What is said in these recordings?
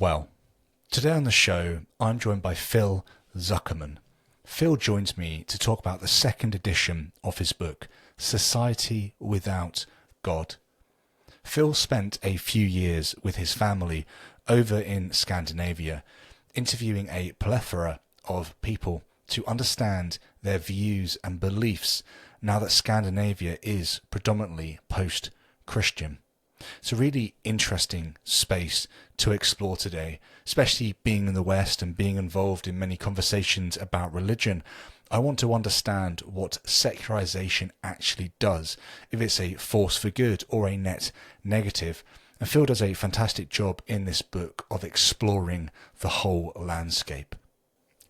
Well, today on the show, I'm joined by Phil Zuckerman. Phil joins me to talk about the second edition of his book, Society Without God. Phil spent a few years with his family over in Scandinavia, interviewing a plethora of people to understand their views and beliefs now that Scandinavia is predominantly post-Christian. It's a really interesting space to explore today, especially being in the West and being involved in many conversations about religion. I want to understand what secularization actually does, if it's a force for good or a net negative. And Phil does a fantastic job in this book of exploring the whole landscape.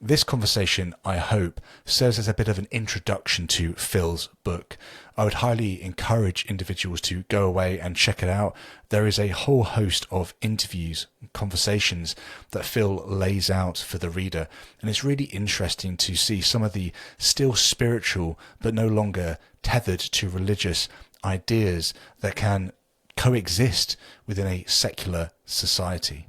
This conversation, I hope, serves as a bit of an introduction to Phil's book. I would highly encourage individuals to go away and check it out. There is a whole host of interviews, conversations that Phil lays out for the reader, and it's really interesting to see some of the still spiritual but no longer tethered to religious ideas that can coexist within a secular society.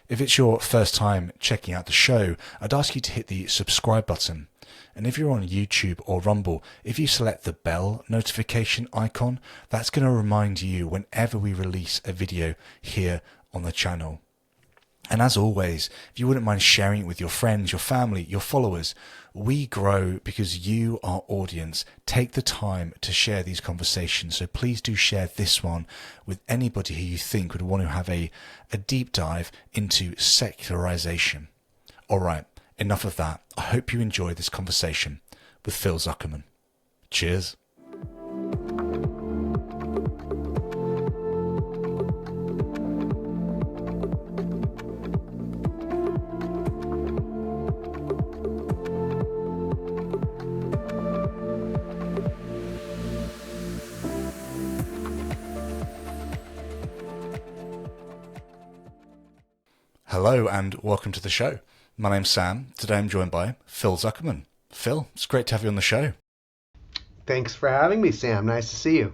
If it's your first time checking out the show, I'd ask you to hit the subscribe button. And if you're on YouTube or Rumble, if you select the bell notification icon, that's going to remind you whenever we release a video here on the channel. And as always, if you wouldn't mind sharing it with your friends, your family, your followers, we grow because you, our audience, take the time to share these conversations. So please do share this one with anybody who you think would want to have a deep dive into secularization. All right, enough of that. I hope you enjoy this conversation with Phil Zuckerman. Cheers. Hello and welcome to the show. My name's Sam. Today I'm joined by Phil Zuckerman. Phil, it's great to have you on the show. Thanks for having me, Sam. Nice to see you.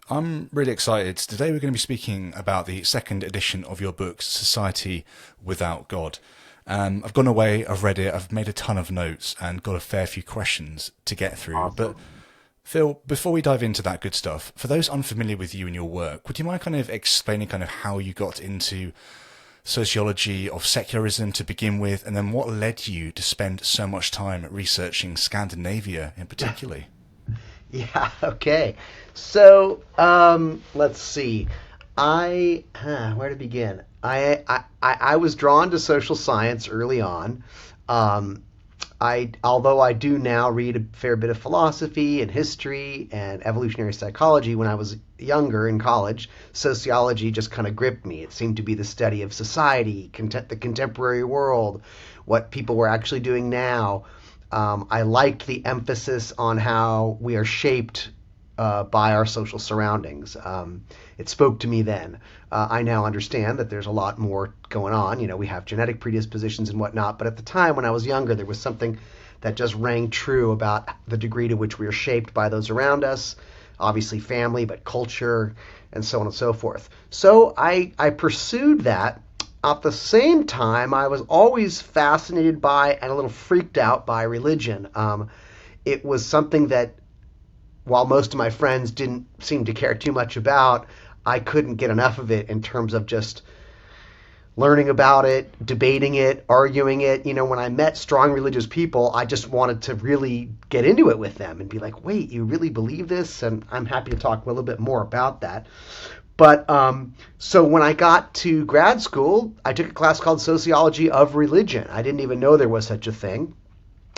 I'm really excited. Today we're going to be speaking about the second edition of your book, Society Without God. I've gone away, I've read it, I've made a ton of notes and got a fair few questions to get through. Awesome. But Phil, before we dive into that good stuff, for those unfamiliar with you and your work, would you mind kind of explaining kind of how you got into sociology of secularism to begin with, and then what led you to spend so much time researching Scandinavia in particular? Yeah, okay. So, let's see. Where to begin? I was drawn to social science early on. Although I do now read a fair bit of philosophy and history and evolutionary psychology, when I was younger in college, sociology just kind of gripped me. It seemed to be the study of society, the contemporary world, what people were actually doing now. I liked the emphasis on how we are shaped by our social surroundings. It spoke to me then. I now understand that there's a lot more going on. You know, we have genetic predispositions and whatnot, but at the time when I was younger, there was something that just rang true about the degree to which we are shaped by those around us, obviously family, but culture, and so on and so forth. So I pursued that. At the same time, I was always fascinated by and a little freaked out by religion. It was something that, while most of my friends didn't seem to care too much about, I couldn't get enough of it in terms of just learning about it, debating it, arguing it. You know, when I met strong religious people, I just wanted to really get into it with them and be like, wait, you really believe this? And I'm happy to talk a little bit more about that. But so when I got to grad school, I took a class called Sociology of Religion. I didn't even know there was such a thing.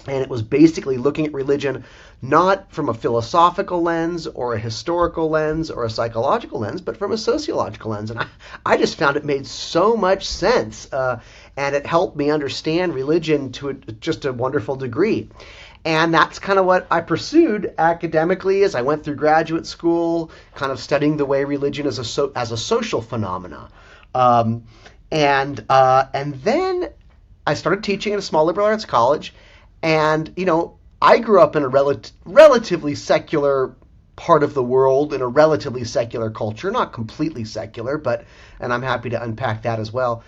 And it was basically looking at religion not from a philosophical lens or a historical lens or a psychological lens, but from a sociological lens. And I just found it made so much sense. And it helped me understand religion to just a wonderful degree. And that's kind of what I pursued academically as I went through graduate school, kind of studying the way religion is as a social phenomena. And then I started teaching at a small liberal arts college. And, you know, I grew up in a relatively secular part of the world in a relatively secular culture, not completely secular, and I'm happy to unpack that as well.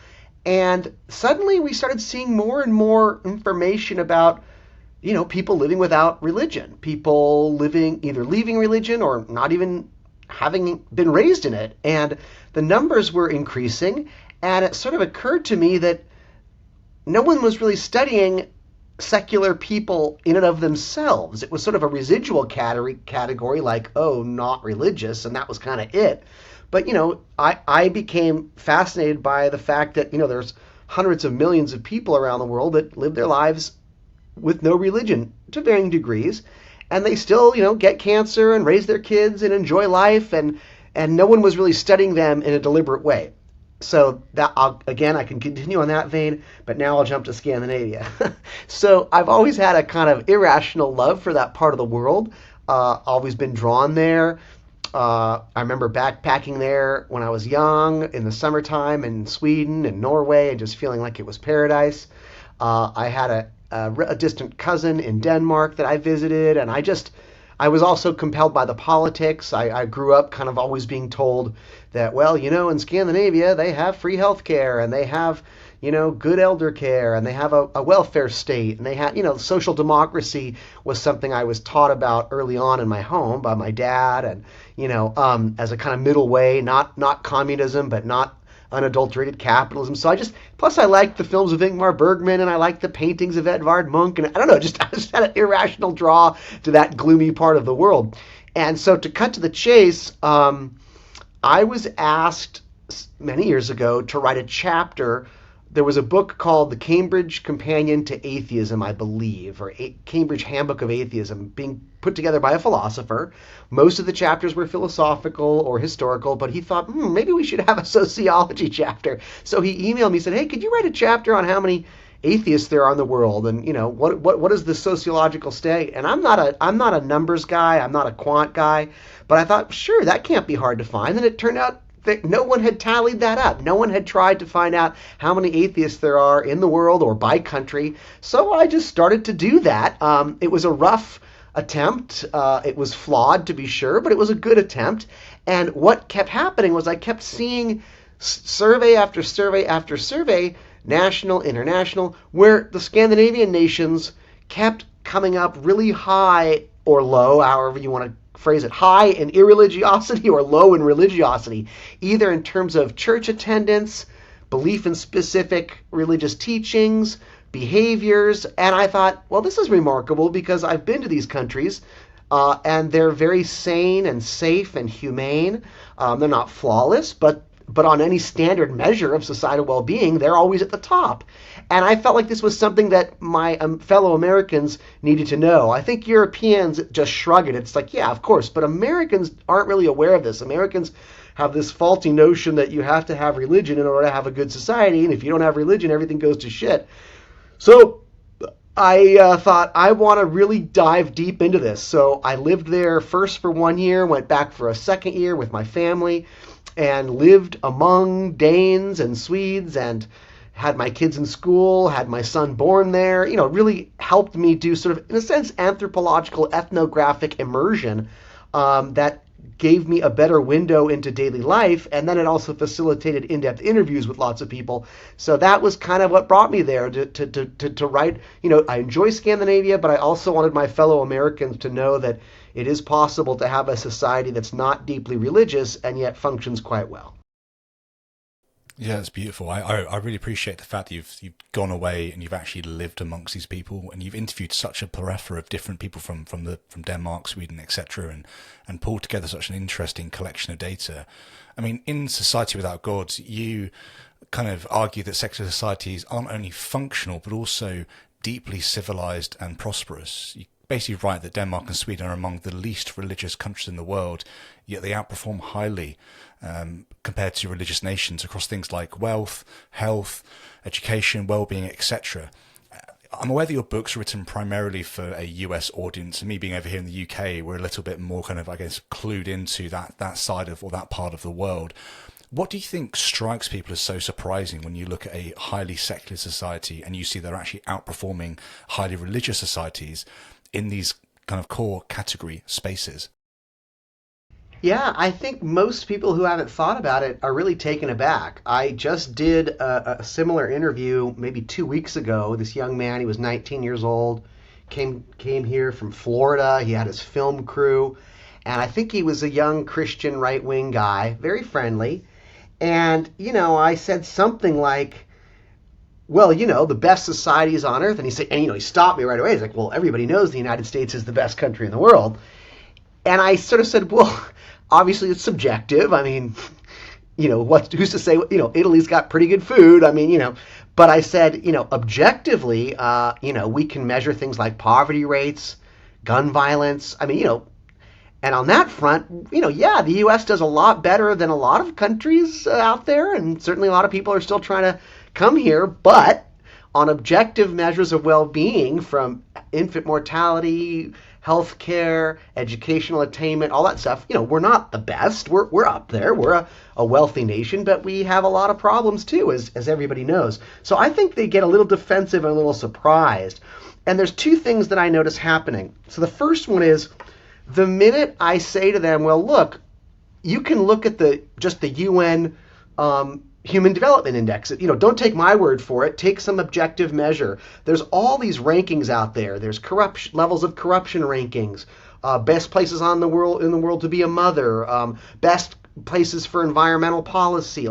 And suddenly we started seeing more and more information about, people living without religion, people living either leaving religion or not even having been raised in it. And the numbers were increasing, and it sort of occurred to me that no one was really studying secular people in and of themselves. It was sort of a residual category like, oh, not religious, and that was kind of it. But, I became fascinated by the fact that, there's hundreds of millions of people around the world that live their lives with no religion to varying degrees, and they still, get cancer and raise their kids and enjoy life, and no one was really studying them in a deliberate way. So that again, I can continue on that vein, but now I'll jump to Scandinavia. So I've always had a kind of irrational love for that part of the world. Always been drawn there. I remember backpacking there when I was young in the summertime in Sweden and Norway, and just feeling like it was paradise. I had a distant cousin in Denmark that I visited, and I was also compelled by the politics. I grew up kind of always being told that, well, in Scandinavia, they have free health care, and they have, good elder care, and they have a welfare state, and they have, social democracy was something I was taught about early on in my home by my dad, and, as a kind of middle way, not communism, but not unadulterated capitalism. So plus I liked the films of Ingmar Bergman, and I liked the paintings of Edvard Munch, and I don't know, I just had an irrational draw to that gloomy part of the world. And so to cut to the chase, I was asked many years ago to write a chapter. There was a book called The Cambridge Companion to Atheism, I believe, or Cambridge Handbook of Atheism, being put together by a philosopher. Most of the chapters were philosophical or historical, but he thought, maybe we should have a sociology chapter. So he emailed me, said, hey, could you write a chapter on how many atheists there are in the world, and what is the sociological state? And I'm not a numbers guy, I'm not a quant guy, but I thought, sure, that can't be hard to find. And it turned out that no one had tallied that up. No one had tried to find out how many atheists there are in the world or by country. So I just started to do that. It was a rough attempt. It was flawed, to be sure, but it was a good attempt. And what kept happening was I kept seeing survey after survey after survey, national, international, where the Scandinavian nations kept coming up really high or low, however you want to phrase it, high in irreligiosity or low in religiosity, either in terms of church attendance, belief in specific religious teachings, behaviors. And I thought, well, this is remarkable because I've been to these countries and they're very sane and safe and humane. They're not flawless, but on any standard measure of societal well-being, they're always at the top. And I felt like this was something that my fellow Americans needed to know. I think Europeans just shrug it. It's like, yeah, of course. But Americans aren't really aware of this. Americans have this faulty notion that you have to have religion in order to have a good society. And if you don't have religion, everything goes to shit. So I thought, I want to really dive deep into this. So I lived there first for 1 year, went back for a second year with my family, and lived among Danes and Swedes, and had my kids in school, had my son born there, really helped me do sort of, in a sense, anthropological, ethnographic immersion that gave me a better window into daily life. And then it also facilitated in-depth interviews with lots of people. So that was kind of what brought me there to write. I enjoy Scandinavia, but I also wanted my fellow Americans to know that it is possible to have a society that's not deeply religious and yet functions quite well. Yeah, it's beautiful. I really appreciate the fact that you've gone away and you've actually lived amongst these people, and you've interviewed such a plethora of different people from Denmark, Sweden, etc., and pulled together such an interesting collection of data. I mean, in Society Without God, you kind of argue that secular societies aren't only functional but also deeply civilized and prosperous. You basically write that Denmark and Sweden are among the least religious countries in the world, yet they outperform highly compared to religious nations across things like wealth, health, education, well-being, etc. I'm aware that your books are written primarily for a US audience, and me being over here in the UK, we're a little bit more kind of, I guess, clued into that side of, or that part of the world. What do you think strikes people as so surprising when you look at a highly secular society and you see they're actually outperforming highly religious societies in these kind of core category spaces? Yeah, I think most people who haven't thought about it are really taken aback. I just did a similar interview maybe 2 weeks ago. This young man, he was 19 years old, came here from Florida. He had his film crew, and I think he was a young Christian right wing guy, very friendly. And I said something like, "Well, the best societies on earth," and he said, and he stopped me right away. He's like, "Well, everybody knows the United States is the best country in the world." And I sort of said, "Well, obviously it's subjective. I mean, who's to say, Italy's got pretty good food. I mean, but I said, objectively, we can measure things like poverty rates, gun violence. I mean, and on that front, yeah, the U.S. does a lot better than a lot of countries out there, and certainly a lot of people are still trying to come here, but on objective measures of well-being, from infant mortality, healthcare, educational attainment, all that stuff, we're not the best. We're up there. We're a wealthy nation, but we have a lot of problems too, as everybody knows. So I think they get a little defensive and a little surprised. And there's two things that I notice happening. So the first one is, the minute I say to them, well, look, you can look at just the UN Human Development Index. Don't take my word for it. Take some objective measure. There's all these rankings out there. There's corruption levels of corruption rankings. Best places in the world to be a mother. Best places for environmental policy.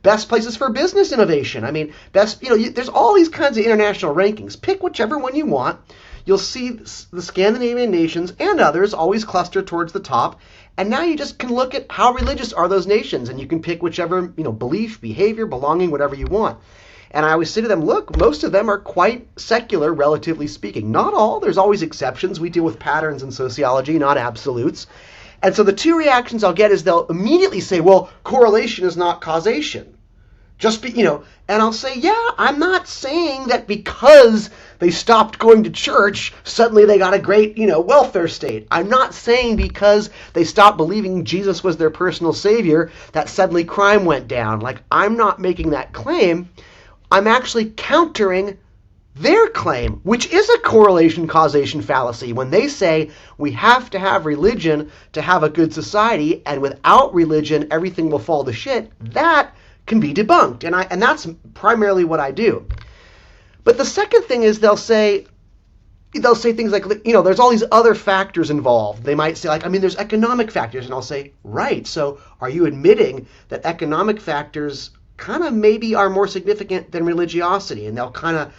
Best places for business innovation. I mean, there's all these kinds of international rankings. Pick whichever one you want. You'll see the Scandinavian nations and others always cluster towards the top. And now you just can look at how religious are those nations, and you can pick whichever, belief, behavior, belonging, whatever you want. And I always say to them, look, most of them are quite secular, relatively speaking. Not all. There's always exceptions. We deal with patterns in sociology, not absolutes. And so the two reactions I'll get is they'll immediately say, well, correlation is not causation. And I'll say, yeah, I'm not saying that because they stopped going to church, suddenly they got a great, welfare state. I'm not saying because they stopped believing Jesus was their personal savior that suddenly crime went down. I'm not making that claim. I'm actually countering their claim, which is a correlation causation fallacy, when they say we have to have religion to have a good society, and without religion everything will fall to shit. That can be debunked, and that's primarily what I do. But the second thing is they'll say things like, there's all these other factors involved. They might say, there's economic factors, and I'll say, right, so are you admitting that economic factors kind of maybe are more significant than religiosity? And they'll kind of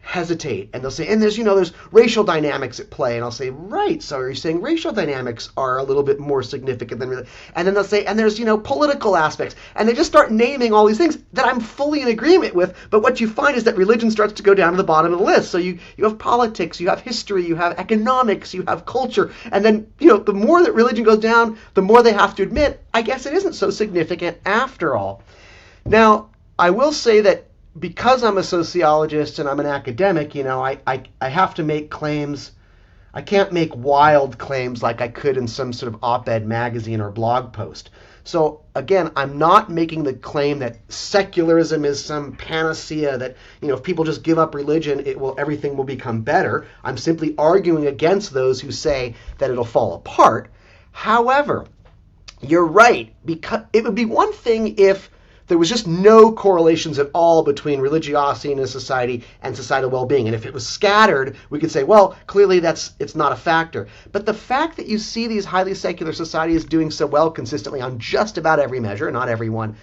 hesitate, and they'll say, and there's racial dynamics at play, and I'll say, right, so are you saying racial dynamics are a little bit more significant than, and then they'll say, and there's political aspects, and they just start naming all these things that I'm fully in agreement with. But what you find is that religion starts to go down to the bottom of the list. So you have politics, you have history, you have economics, you have culture, and then the more that religion goes down, the more they have to admit, I guess it isn't so significant after all. Now, I will say that because I'm a sociologist and I'm an academic, I have to make claims. I can't make wild claims like I could in some sort of op-ed magazine or blog post. So again, I'm not making the claim that secularism is some panacea, that if people just give up religion, everything will become better. I'm simply arguing against those who say that it'll fall apart. However, you're right, because it would be one thing if there was just no correlations at all between religiosity in a society and societal well-being. And if it was scattered, we could say, well, clearly it's not a factor. But the fact that you see these highly secular societies doing so well consistently on just about every measure, not every one,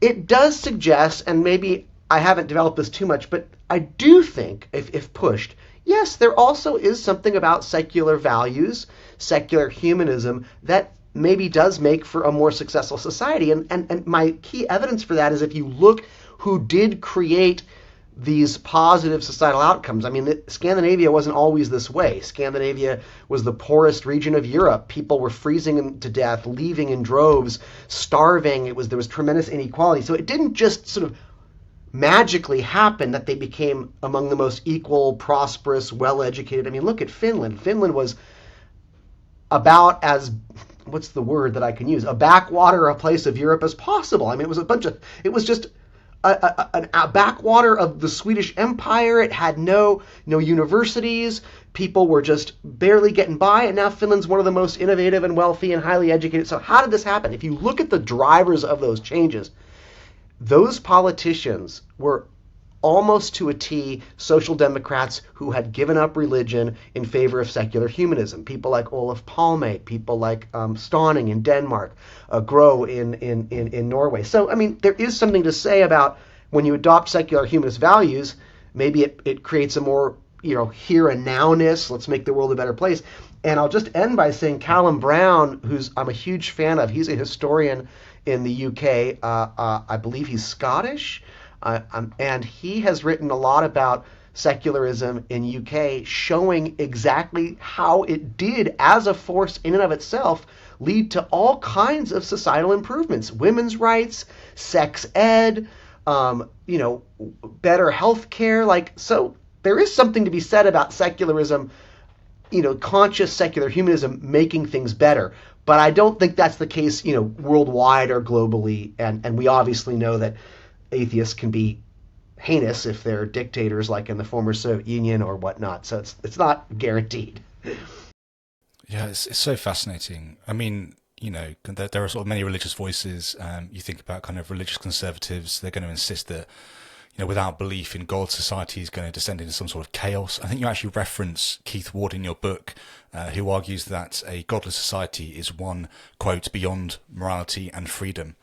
it does suggest, and maybe I haven't developed this too much, but I do think, if pushed, yes, there also is something about secular values, secular humanism, that maybe does make for a more successful society. And my key evidence for that is if you look who did create these positive societal outcomes. I mean, Scandinavia wasn't always this way. Scandinavia was the poorest region of Europe. People were freezing to death, leaving in droves, starving. There was tremendous inequality. So it didn't just sort of magically happen that they became among the most equal, prosperous, well-educated. I mean, look at Finland. Finland was about as, what's the word that I can use, a backwater, a place of Europe as possible. I mean, it was just a backwater of the Swedish Empire. It had no universities. People were just barely getting by, and now Finland's one of the most innovative and wealthy and highly educated. So how did this happen? If you look at the drivers of those changes, those politicians were almost to a T social democrats who had given up religion in favor of secular humanism. People like Olof Palme, people like Stauning in Denmark, Gro in Norway. So, I mean, there is something to say about when you adopt secular humanist values, maybe it creates a more, here and now-ness. Let's make the world a better place. And I'll just end by saying Callum Brown, who's I'm a huge fan of, he's a historian in the UK. I believe he's Scottish. And he has written a lot about secularism in UK, showing exactly how it did, as a force in and of itself, lead to all kinds of societal improvements: women's rights, sex ed, better health care. So there is something to be said about secularism, conscious secular humanism making things better. But I don't think that's the case, worldwide or globally. And we obviously know that atheists can be heinous if they're dictators like in the former Soviet Union or whatnot. So it's not guaranteed. Yeah, it's so fascinating. I mean, there are sort of many religious voices. You think about kind of religious conservatives, they're going to insist that, without belief in God, society is going to descend into some sort of chaos. I think you actually reference Keith Ward in your book, who argues that a godless society is one, quote, beyond morality and freedom.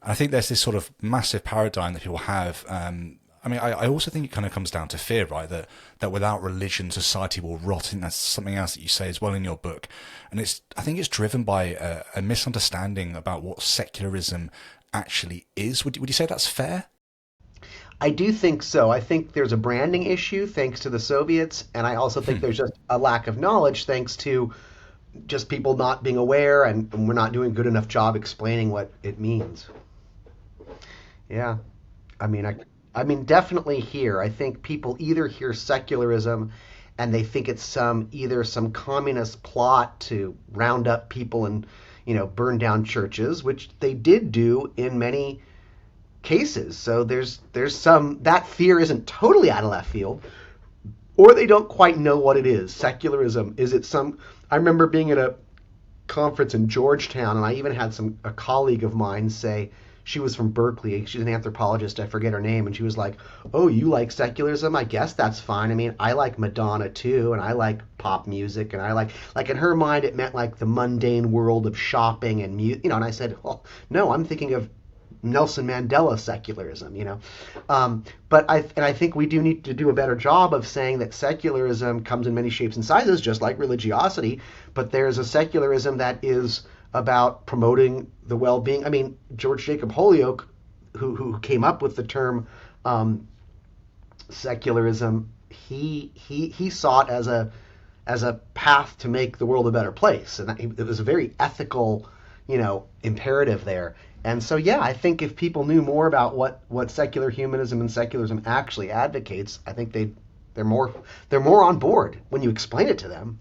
I think there's this sort of massive paradigm that people have. I also think it kind of comes down to fear, right? That without religion, society will rot. And that's something else that you say as well in your book. And I think it's driven by a misunderstanding about what secularism actually is. Would you say that's fair? I do think so. I think there's a branding issue thanks to the Soviets. And I also think there's just a lack of knowledge thanks to just people not being aware, and we're not doing a good enough job explaining what it means. Yeah. I mean, definitely here. I think people either hear secularism and they think it's either some communist plot to round up people and, burn down churches, which they did do in many cases. So there's that fear isn't totally out of left field, or they don't quite know what it is. Secularism, is it I remember being at a conference in Georgetown, and I even had a colleague of mine say, she was from Berkeley. She's an anthropologist. I forget her name. And she was like, oh, you like secularism? I guess that's fine. I mean, I like Madonna too. And I like pop music. And I like in her mind, it meant like the mundane world of shopping and music, and I said, well, no, I'm thinking of Nelson Mandela secularism, But I think we do need to do a better job of saying that secularism comes in many shapes and sizes, just like religiosity. But there's a secularism that is about promoting the well-being. I mean, George Jacob Holyoake, who came up with the term secularism, he saw it as a path to make the world a better place, and it was a very ethical, imperative there. And so, yeah, I think if people knew more about what secular humanism and secularism actually advocates, I think they're more on board when you explain it to them.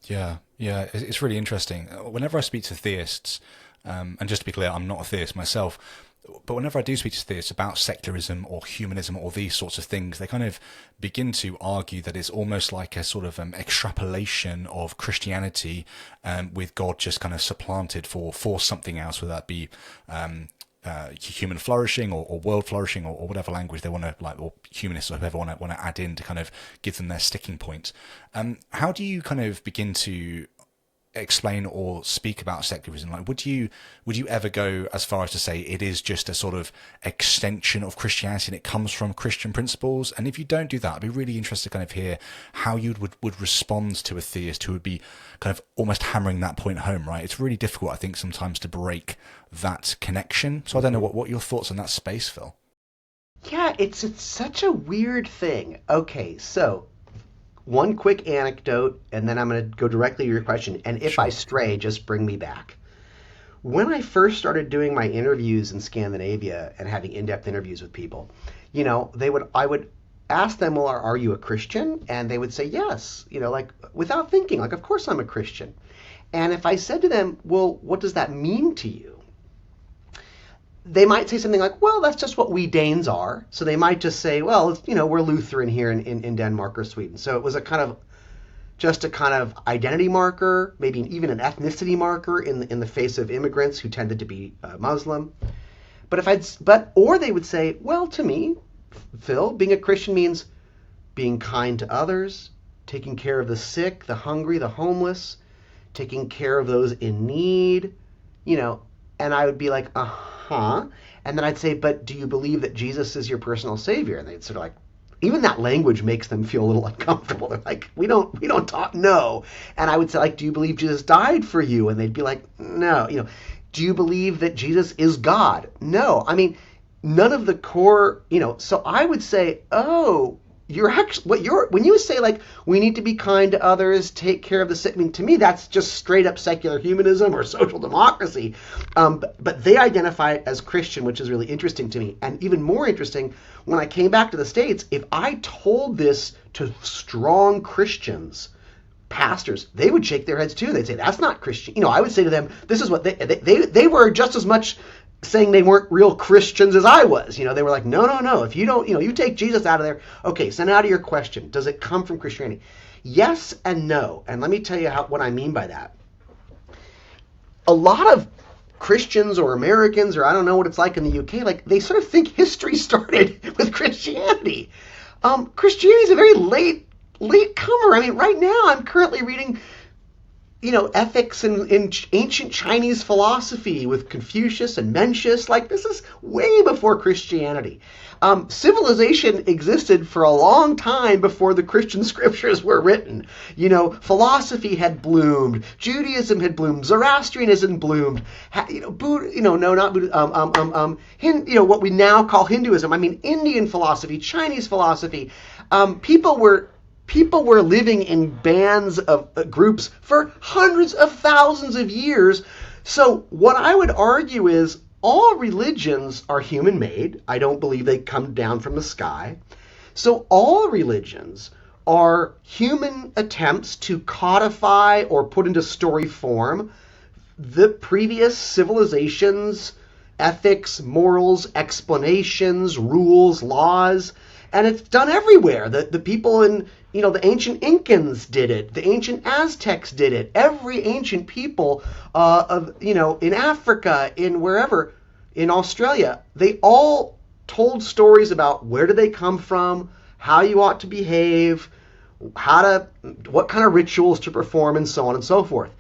Yeah, it's really interesting. Whenever I speak to theists, and just to be clear, I'm not a theist myself, but whenever I do speak to theists about secularism or humanism or these sorts of things, they kind of begin to argue that it's almost like a sort of extrapolation of Christianity, with God just kind of supplanted for something else, whether that be human flourishing or world flourishing or whatever language they want to, or humanists or whoever want to add in to kind of give them their sticking point. How do you kind of begin to explain or speak about secularism? Like, would you ever go as far as to say it is just a sort of extension of Christianity and it comes from Christian principles? And if you don't do that, I'd be really interested to kind of hear how you would respond to a theist who would be kind of almost hammering that point home, right? It's really difficult, I think, sometimes to break that connection. So I don't know what your thoughts on that space, Phil. Yeah, it's such a weird thing. Okay, so one quick anecdote, and then I'm going to go directly to your question. And if I stray, just bring me back. When I first started doing my interviews in Scandinavia and having in-depth interviews with people, I would ask them, well, are you a Christian? And they would say yes, without thinking, of course I'm a Christian. And if I said to them, well, what does that mean to you? they might say something like, well, that's just what we Danes are. So they might just say, well, we're Lutheran here in Denmark or Sweden. So it was a kind of identity marker, maybe even an ethnicity marker in the face of immigrants who tended to be Muslim. Or they would say, well, to me, Phil, being a Christian means being kind to others, taking care of the sick, the hungry, the homeless, taking care of those in need, and I would be like, and then I'd say, but do you believe that Jesus is your personal savior? And they'd sort of like, even that language makes them feel a little uncomfortable. They're like, we don't talk, no. And I would say, like, do you believe Jesus died for you? And they'd be like, no. Do you believe that Jesus is God? No. I mean, none of the core, so I would say, oh, when you say, like, we need to be kind to others, take care of the sick, I mean, to me, that's just straight up secular humanism or social democracy. But they identify it as Christian, which is really interesting to me. And even more interesting, when I came back to the States, if I told this to strong Christians, pastors, they would shake their heads too. They'd say, that's not Christian. I would say to them, this is what they were just as much saying they weren't real Christians as I was. They were like, no. If you don't, you take Jesus out of there. Okay, so now to your question. Does it come from Christianity? Yes and no. And let me tell you what I mean by that. A lot of Christians or Americans, or I don't know what it's like in the UK, like they sort of think history started with Christianity. Christianity is a very late comer. I mean, right now I'm currently reading ethics in ancient Chinese philosophy with Confucius and Mencius. Like, this is way before Christianity. Civilization existed for a long time before the Christian scriptures were written. Philosophy had bloomed, Judaism had bloomed, Zoroastrianism bloomed. Buddha, not Buddha. What we now call Hinduism. I mean, Indian philosophy, Chinese philosophy. People were living in bands of groups for hundreds of thousands of years. So what I would argue is all religions are human-made. I don't believe they come down from the sky. So all religions are human attempts to codify or put into story form the previous civilizations' ethics, morals, explanations, rules, laws. And it's done everywhere. The people in, the ancient Incans did it. The ancient Aztecs did it. Every ancient people in Africa, in wherever, in Australia, they all told stories about where did they come from, how you ought to behave, what kind of rituals to perform, and so on and so forth.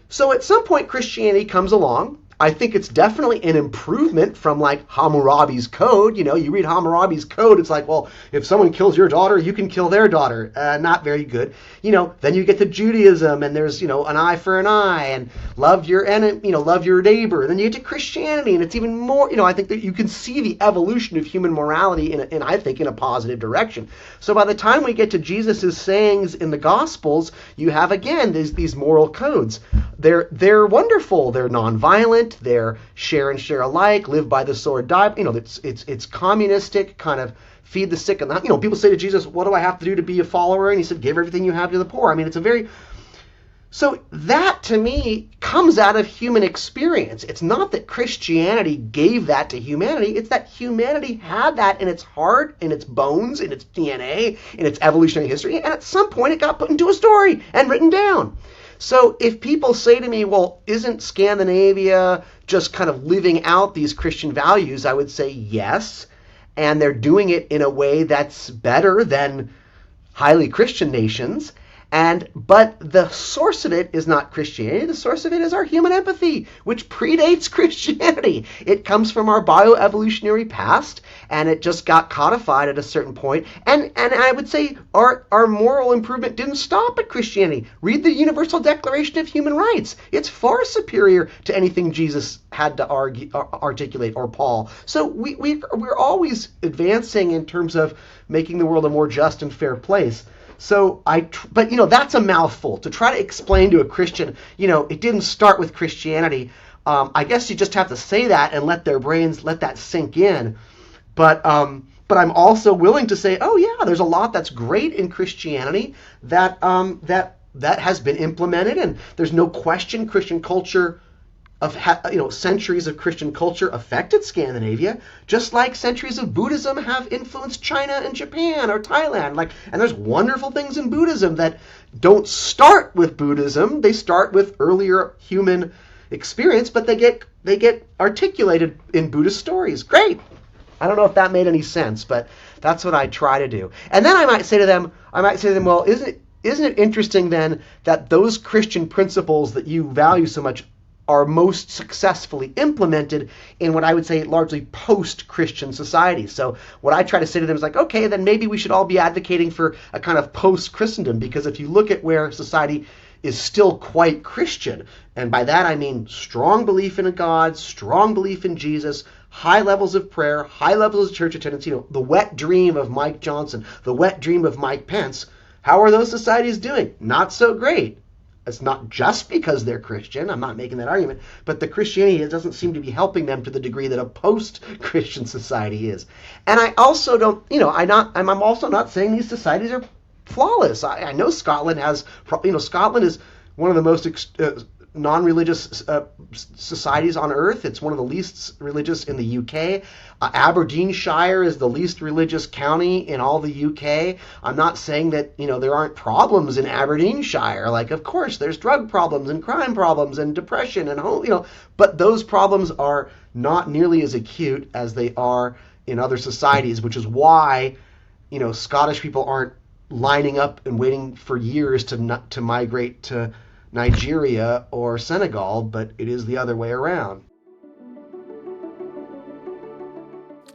So at some point, Christianity comes along. I think it's definitely an improvement from like Hammurabi's code. You read Hammurabi's code, it's like, well, if someone kills your daughter, you can kill their daughter. Not very good. Then you get to Judaism, and there's, an eye for an eye, and love your enemy, love your neighbor. Then you get to Christianity, and it's even more, I think that you can see the evolution of human morality in a positive direction. So by the time we get to Jesus' sayings in the Gospels, you have, again, these moral codes. They're wonderful. They're nonviolent. They're share and share alike, live by the sword, die. It's communistic, kind of feed the sick. And people say to Jesus, what do I have to do to be a follower? And he said, give everything you have to the poor. I mean, so that to me comes out of human experience. It's not that Christianity gave that to humanity. It's that humanity had that in its heart, in its bones, in its DNA, in its evolutionary history. And at some point it got put into a story and written down. So if people say to me, well, isn't Scandinavia just kind of living out these Christian values? I would say yes. And they're doing it in a way that's better than highly Christian nations. But the source of it is not Christianity. The source of it is our human empathy, which predates Christianity. It comes from our bioevolutionary past, and it just got codified at a certain point. And I would say our moral improvement didn't stop at Christianity. Read the Universal Declaration of Human Rights. It's far superior to anything Jesus had to articulate, or Paul. So we're always advancing in terms of making the world a more just and fair place. So but that's a mouthful to try to explain to a Christian, it didn't start with Christianity. I guess you just have to say that and let their brains let that sink in. But I'm also willing to say, oh yeah, there's a lot that's great in Christianity that has been implemented, and there's no question Christian culture of centuries of Christian culture affected Scandinavia, just like centuries of Buddhism have influenced China and Japan or Thailand. And there's wonderful things in Buddhism that don't start with Buddhism; they start with earlier human experience, but they get articulated in Buddhist stories. Great. I don't know if that made any sense, but that's what I try to do. And then I might say to them, well, isn't it interesting then that those Christian principles that you value so much are most successfully implemented in what I would say largely post-Christian societies? So what I try to say to them is okay, then maybe we should all be advocating for a kind of post-Christendom, because if you look at where society is still quite Christian, and by that I mean strong belief in a God, strong belief in Jesus, high levels of prayer, high levels of church attendance, the wet dream of Mike Johnson, the wet dream of Mike Pence, how are those societies doing? Not so great. It's not just because they're Christian. I'm not making that argument. But the Christianity doesn't seem to be helping them to the degree that a post-Christian society is. And I also don't, I'm also not saying these societies are flawless. I know Scotland has, Scotland is one of the most non-religious societies on earth. It's one of the least religious in the UK. Aberdeenshire is the least religious county in all the UK. I'm not saying that there aren't problems in Aberdeenshire. Of course there's drug problems and crime problems and depression and but those problems are not nearly as acute as they are in other societies, which is why Scottish people aren't lining up and waiting for years to migrate to Nigeria or Senegal, but it is the other way around.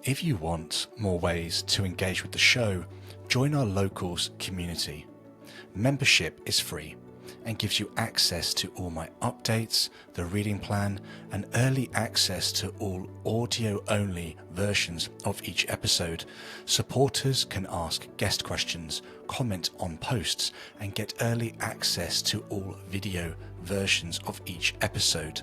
If you want more ways to engage with the show, join our locals community. Membership is free and gives you access to all my updates, the reading plan, and early access to all audio-only versions of each episode. Supporters can ask guest questions, comment on posts, and get early access to all video versions of each episode.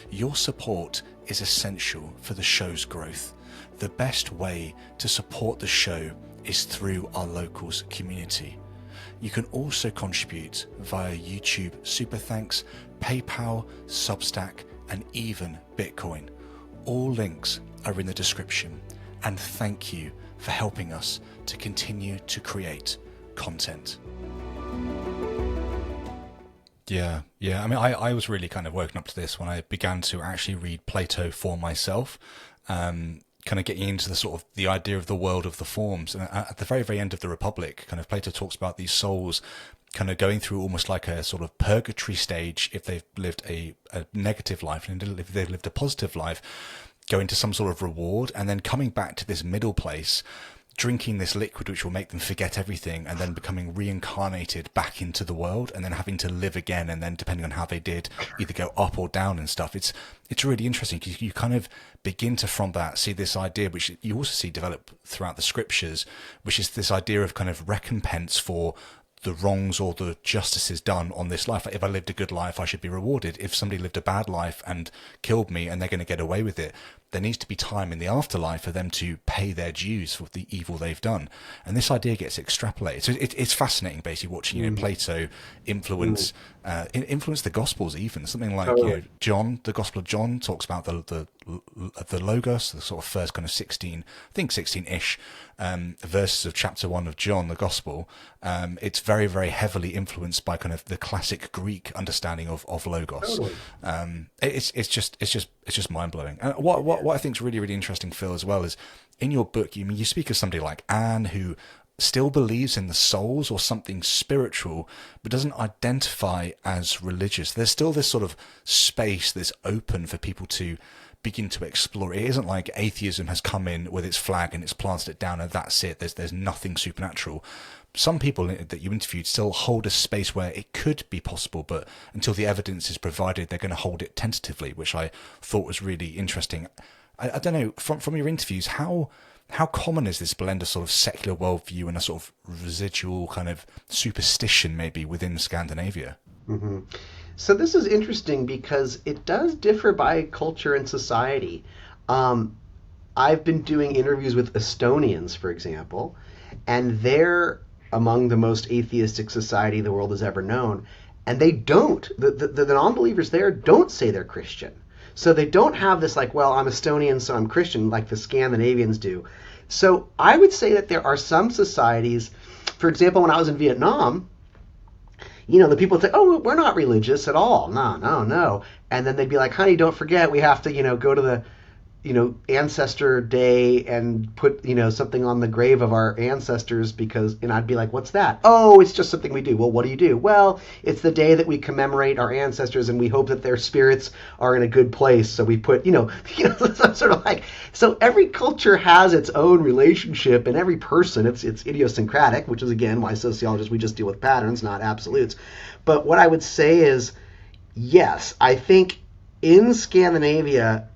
Your support is essential for the show's growth. The best way to support the show is through our locals community. You can also contribute via YouTube Super Thanks, PayPal, Substack, and even Bitcoin. All links are in the description. And thank you for helping us to continue to create content. Yeah. I mean, I was really kind of woken up to this when I began to actually read Plato for myself. Kind of getting into the sort of the idea of the world of the forms. And at the very, very end of the Republic, kind of Plato talks about these souls kind of going through almost like a sort of purgatory stage if they've lived a negative life, and if they've lived a positive life, going to some sort of reward, and then coming back to this middle place, drinking this liquid which will make them forget everything, and then becoming reincarnated back into the world, and then having to live again, and then depending on how they did, either go up or down and stuff. It's really interesting because you kind of begin to from that see this idea, which you also see develop throughout the scriptures, which is this idea of kind of recompense for the wrongs or the justices done on this life. Like, if I lived a good life, I should be rewarded. If somebody lived a bad life and killed me and they're going to get away with it, there needs to be time in the afterlife for them to pay their dues for the evil they've done. And this idea gets extrapolated. So it's fascinating, basically, watching Plato influence the Gospels. Even something like John, the Gospel of John talks about the Logos, the sort of first kind of 16-ish verses of chapter 1 of John, the Gospel. It's very, very heavily influenced by kind of the classic Greek understanding of Logos. It's just mind blowing. And what I think is really, really interesting, Phil, as well, is in your book, you speak of somebody like Anne, who still believes in the souls or something spiritual, but doesn't identify as religious. There's still this sort of space that's open for people to begin to explore. It isn't like atheism has come in with its flag and it's planted it down and that's it. There's nothing supernatural. Some people that you interviewed still hold a space where it could be possible, but until the evidence is provided, they're going to hold it tentatively, which I thought was really interesting. I don't know, from your interviews, how common is this blend of sort of secular worldview and a sort of residual kind of superstition maybe within Scandinavia? Mm-hmm. So this is interesting because it does differ by culture and society. I've been doing interviews with Estonians, for example, and they're among the most atheistic society the world has ever known, and they don't. The non-believers there don't say they're Christian. So they don't have this like, well, I'm Estonian, so I'm Christian, like the Scandinavians do. So I would say that there are some societies, for example, when I was in Vietnam, the people would say, oh, we're not religious at all. No, no, no. And then they'd be like, honey, don't forget, we have to, go to the ancestor day and put, something on the grave of our ancestors because, and I'd be like, what's that? Oh, it's just something we do. Well, what do you do? Well, it's the day that we commemorate our ancestors and we hope that their spirits are in a good place. So we put, sort of like, so every culture has its own relationship and every person, it's idiosyncratic, which is again why sociologists, we just deal with patterns, not absolutes. But what I would say is, yes, I think in Scandinavia,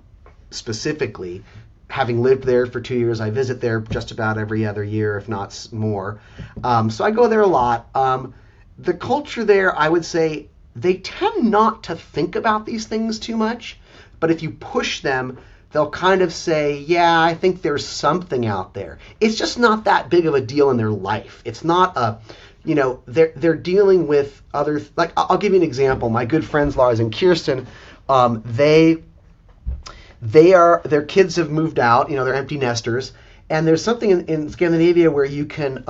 specifically, having lived there for 2 years, I visit there just about every other year, if not more. So I go there a lot. The culture there, I would say, they tend not to think about these things too much, but if you push them, they'll kind of say, yeah, I think there's something out there. It's just not that big of a deal in their life. It's not a, they're dealing with other, like, I'll give you an example. My good friends Lars and Kirsten, their kids have moved out, they're empty nesters, and there's something in Scandinavia where you can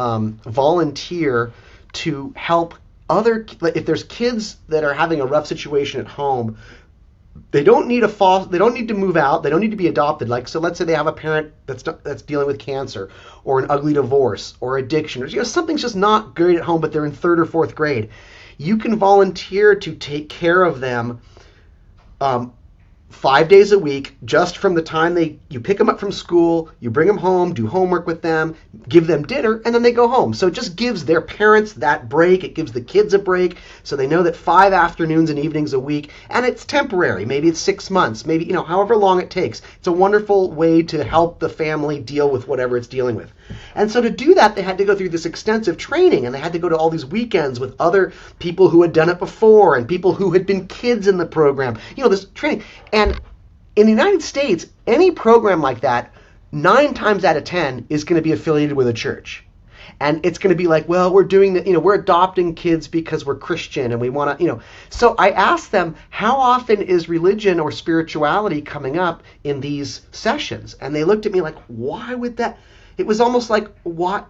volunteer to help if there's kids that are having a rough situation at home, they don't need to move out, they don't need to be adopted. Like, so let's say they have a parent that's dealing with cancer or an ugly divorce or addiction, or something's just not great at home, but they're in 3rd or 4th grade. You can volunteer to take care of them 5 days a week, just from the time you pick them up from school, you bring them home, do homework with them, give them dinner, and then they go home. So it just gives their parents that break. It gives the kids a break, so they know that 5 afternoons and evenings a week, and it's temporary. Maybe it's 6 months, maybe, however long it takes. It's a wonderful way to help the family deal with whatever it's dealing with. And so to do that, they had to go through this extensive training, and they had to go to all these weekends with other people who had done it before and people who had been kids in the program, this training. And in the United States, any program like that, 9 times out of 10 is going to be affiliated with a church. And it's going to be like, well, we're doing we're adopting kids because we're Christian and we want to, So I asked them, how often is religion or spirituality coming up in these sessions? And they looked at me like, why would that? It was almost like, what,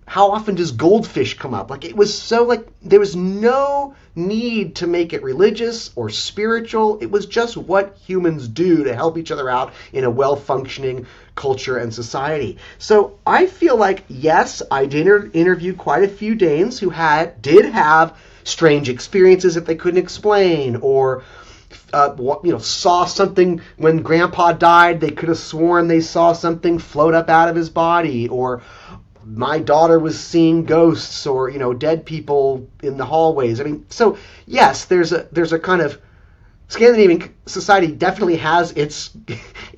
how often does goldfish come up? Like, it was so like, there was no need to make it religious or spiritual. It was just what humans do to help each other out in a well-functioning culture and society. So I feel like, yes, I did interview quite a few Danes who did have strange experiences that they couldn't explain, or saw something when Grandpa died. They could have sworn they saw something float up out of his body, or my daughter was seeing ghosts, or dead people in the hallways. I mean, so yes, there's a kind of Scandinavian society definitely has its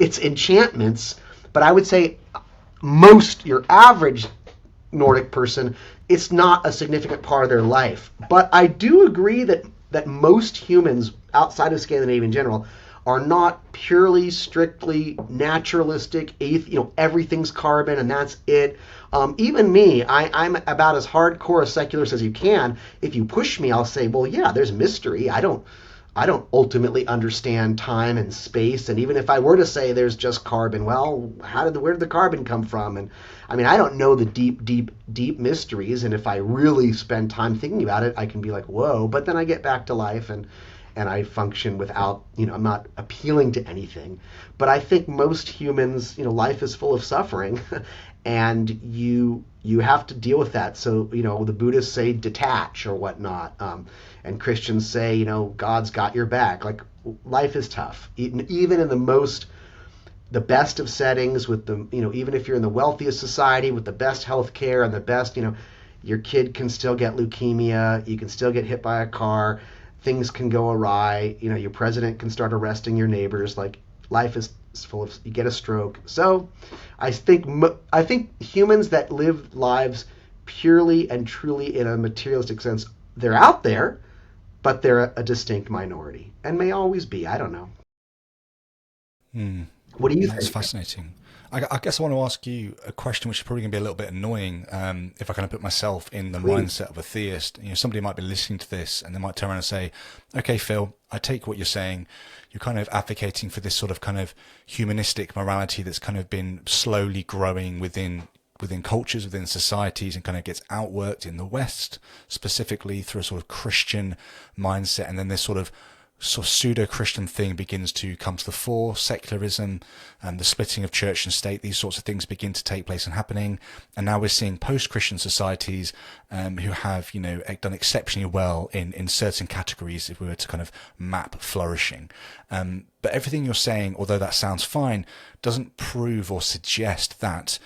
enchantments, but I would say your average Nordic person, it's not a significant part of their life. But I do agree that most humans outside of Scandinavia in general are not purely, strictly naturalistic, everything's carbon and that's it. Even me, I'm about as hardcore a secularist as you can. If you push me, I'll say, well, yeah, there's mystery. I don't ultimately understand time and space. And even if I were to say there's just carbon, well, where did the carbon come from? And I mean, I don't know the deep, deep, deep mysteries. And if I really spend time thinking about it, I can be like, whoa. But then I get back to life and I function without, I'm not appealing to anything. But I think most humans, life is full of suffering, and you have to deal with that. So, the Buddhists say detach or whatnot, and Christians say, God's got your back. Like, life is tough, even in the best of settings, with the, even if you're in the wealthiest society with the best health care and the best, your kid can still get leukemia, you can still get hit by a car, things can go awry, your president can start arresting your neighbors. Like, life is full of, you get a stroke. So I think humans that live lives purely and truly in a materialistic sense, they're out there, but they're a distinct minority and may always be. I don't know. What do you think? That's fascinating. I guess I want to ask you a question which is probably going to be a little bit annoying, if I kind of put myself in the Please. mindset of a theist. Somebody might be listening to this and they might turn around and say, okay, Phil, I take what you're saying. You're kind of advocating for this sort of kind of humanistic morality that's kind of been slowly growing within cultures, within societies, and kind of gets outworked in the West, specifically through a sort of Christian mindset. And then this sort of pseudo-Christian thing begins to come to the fore. Secularism and the splitting of church and state, these sorts of things begin to take place and happening. And now we're seeing post-Christian societies who have, done exceptionally well in certain categories, if we were to kind of map flourishing. But everything you're saying, although that sounds fine, doesn't prove or suggest that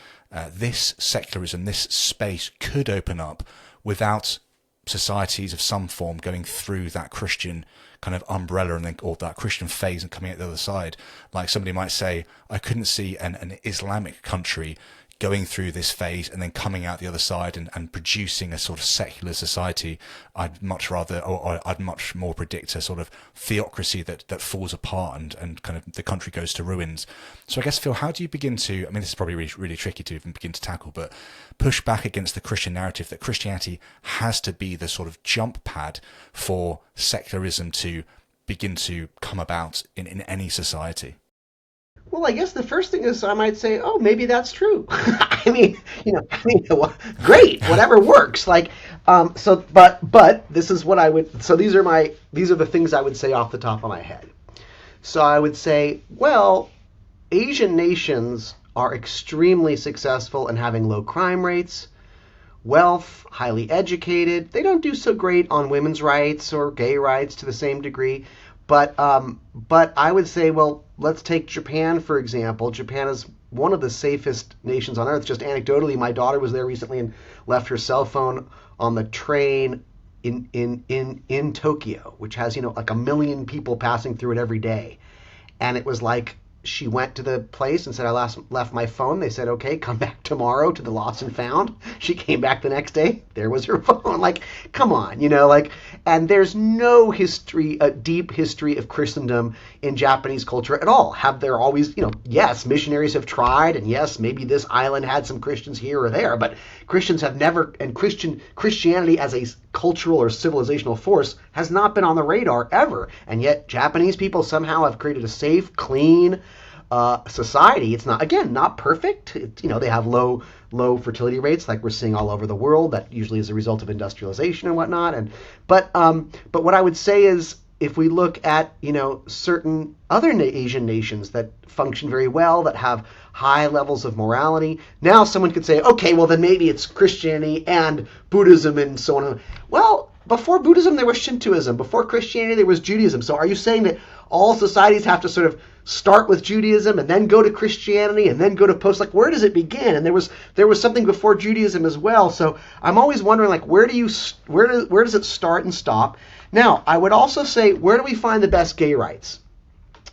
this secularism, this space could open up without societies of some form going through that Christian kind of umbrella and then or that Christian phase and coming out the other side. Like somebody might say, I couldn't see an Islamic country going through this phase and then coming out the other side and producing a sort of secular society. I'd much rather, or I'd much more predict a sort of theocracy that falls apart and kind of the country goes to ruins. So I guess, Phil, how do you begin to, I mean, this is probably really, really tricky to even begin to tackle, but push back against the Christian narrative that Christianity has to be the sort of jump pad for secularism to begin to come about in any society? Well, I guess the first thing is I might say, oh, maybe that's true. Great, whatever works. But this is what I would. So these are the things I would say off the top of my head. So I would say, well, Asian nations are extremely successful in having low crime rates, wealth, highly educated. They don't do so great on women's rights or gay rights to the same degree. But I would say, well, let's take Japan, for example. Japan is one of the safest nations on earth. Just anecdotally, my daughter was there recently and left her cell phone on the train in Tokyo, which has, like 1 million people passing through it every day. And it was like she went to the place and said, I left my phone. They said, okay, come back tomorrow to the lost and found. She came back the next day. There was her phone. Like, come on, and there's no history, a deep history of Christendom in Japanese culture at all. Have there always, yes, missionaries have tried, and yes, maybe this island had some Christians here or there, but Christians have never, and Christianity as a cultural or civilizational force has not been on the radar ever. And yet Japanese people somehow have created a safe, clean society. It's not perfect. They have low fertility rates like we're seeing all over the world. That usually is a result of industrialization and whatnot. But what I would say is, if we look at certain other Asian nations that function very well, that have high levels of morality, now someone could say, okay, well then maybe it's Christianity and Buddhism and so on. Well, before Buddhism there was Shintoism. Before Christianity there was Judaism. So are you saying that all societies have to sort of start with Judaism and then go to Christianity and then go to where does it begin? And there was something before Judaism as well. So I'm always wondering, where does it start and stop? Now, I would also say, where do we find the best gay rights?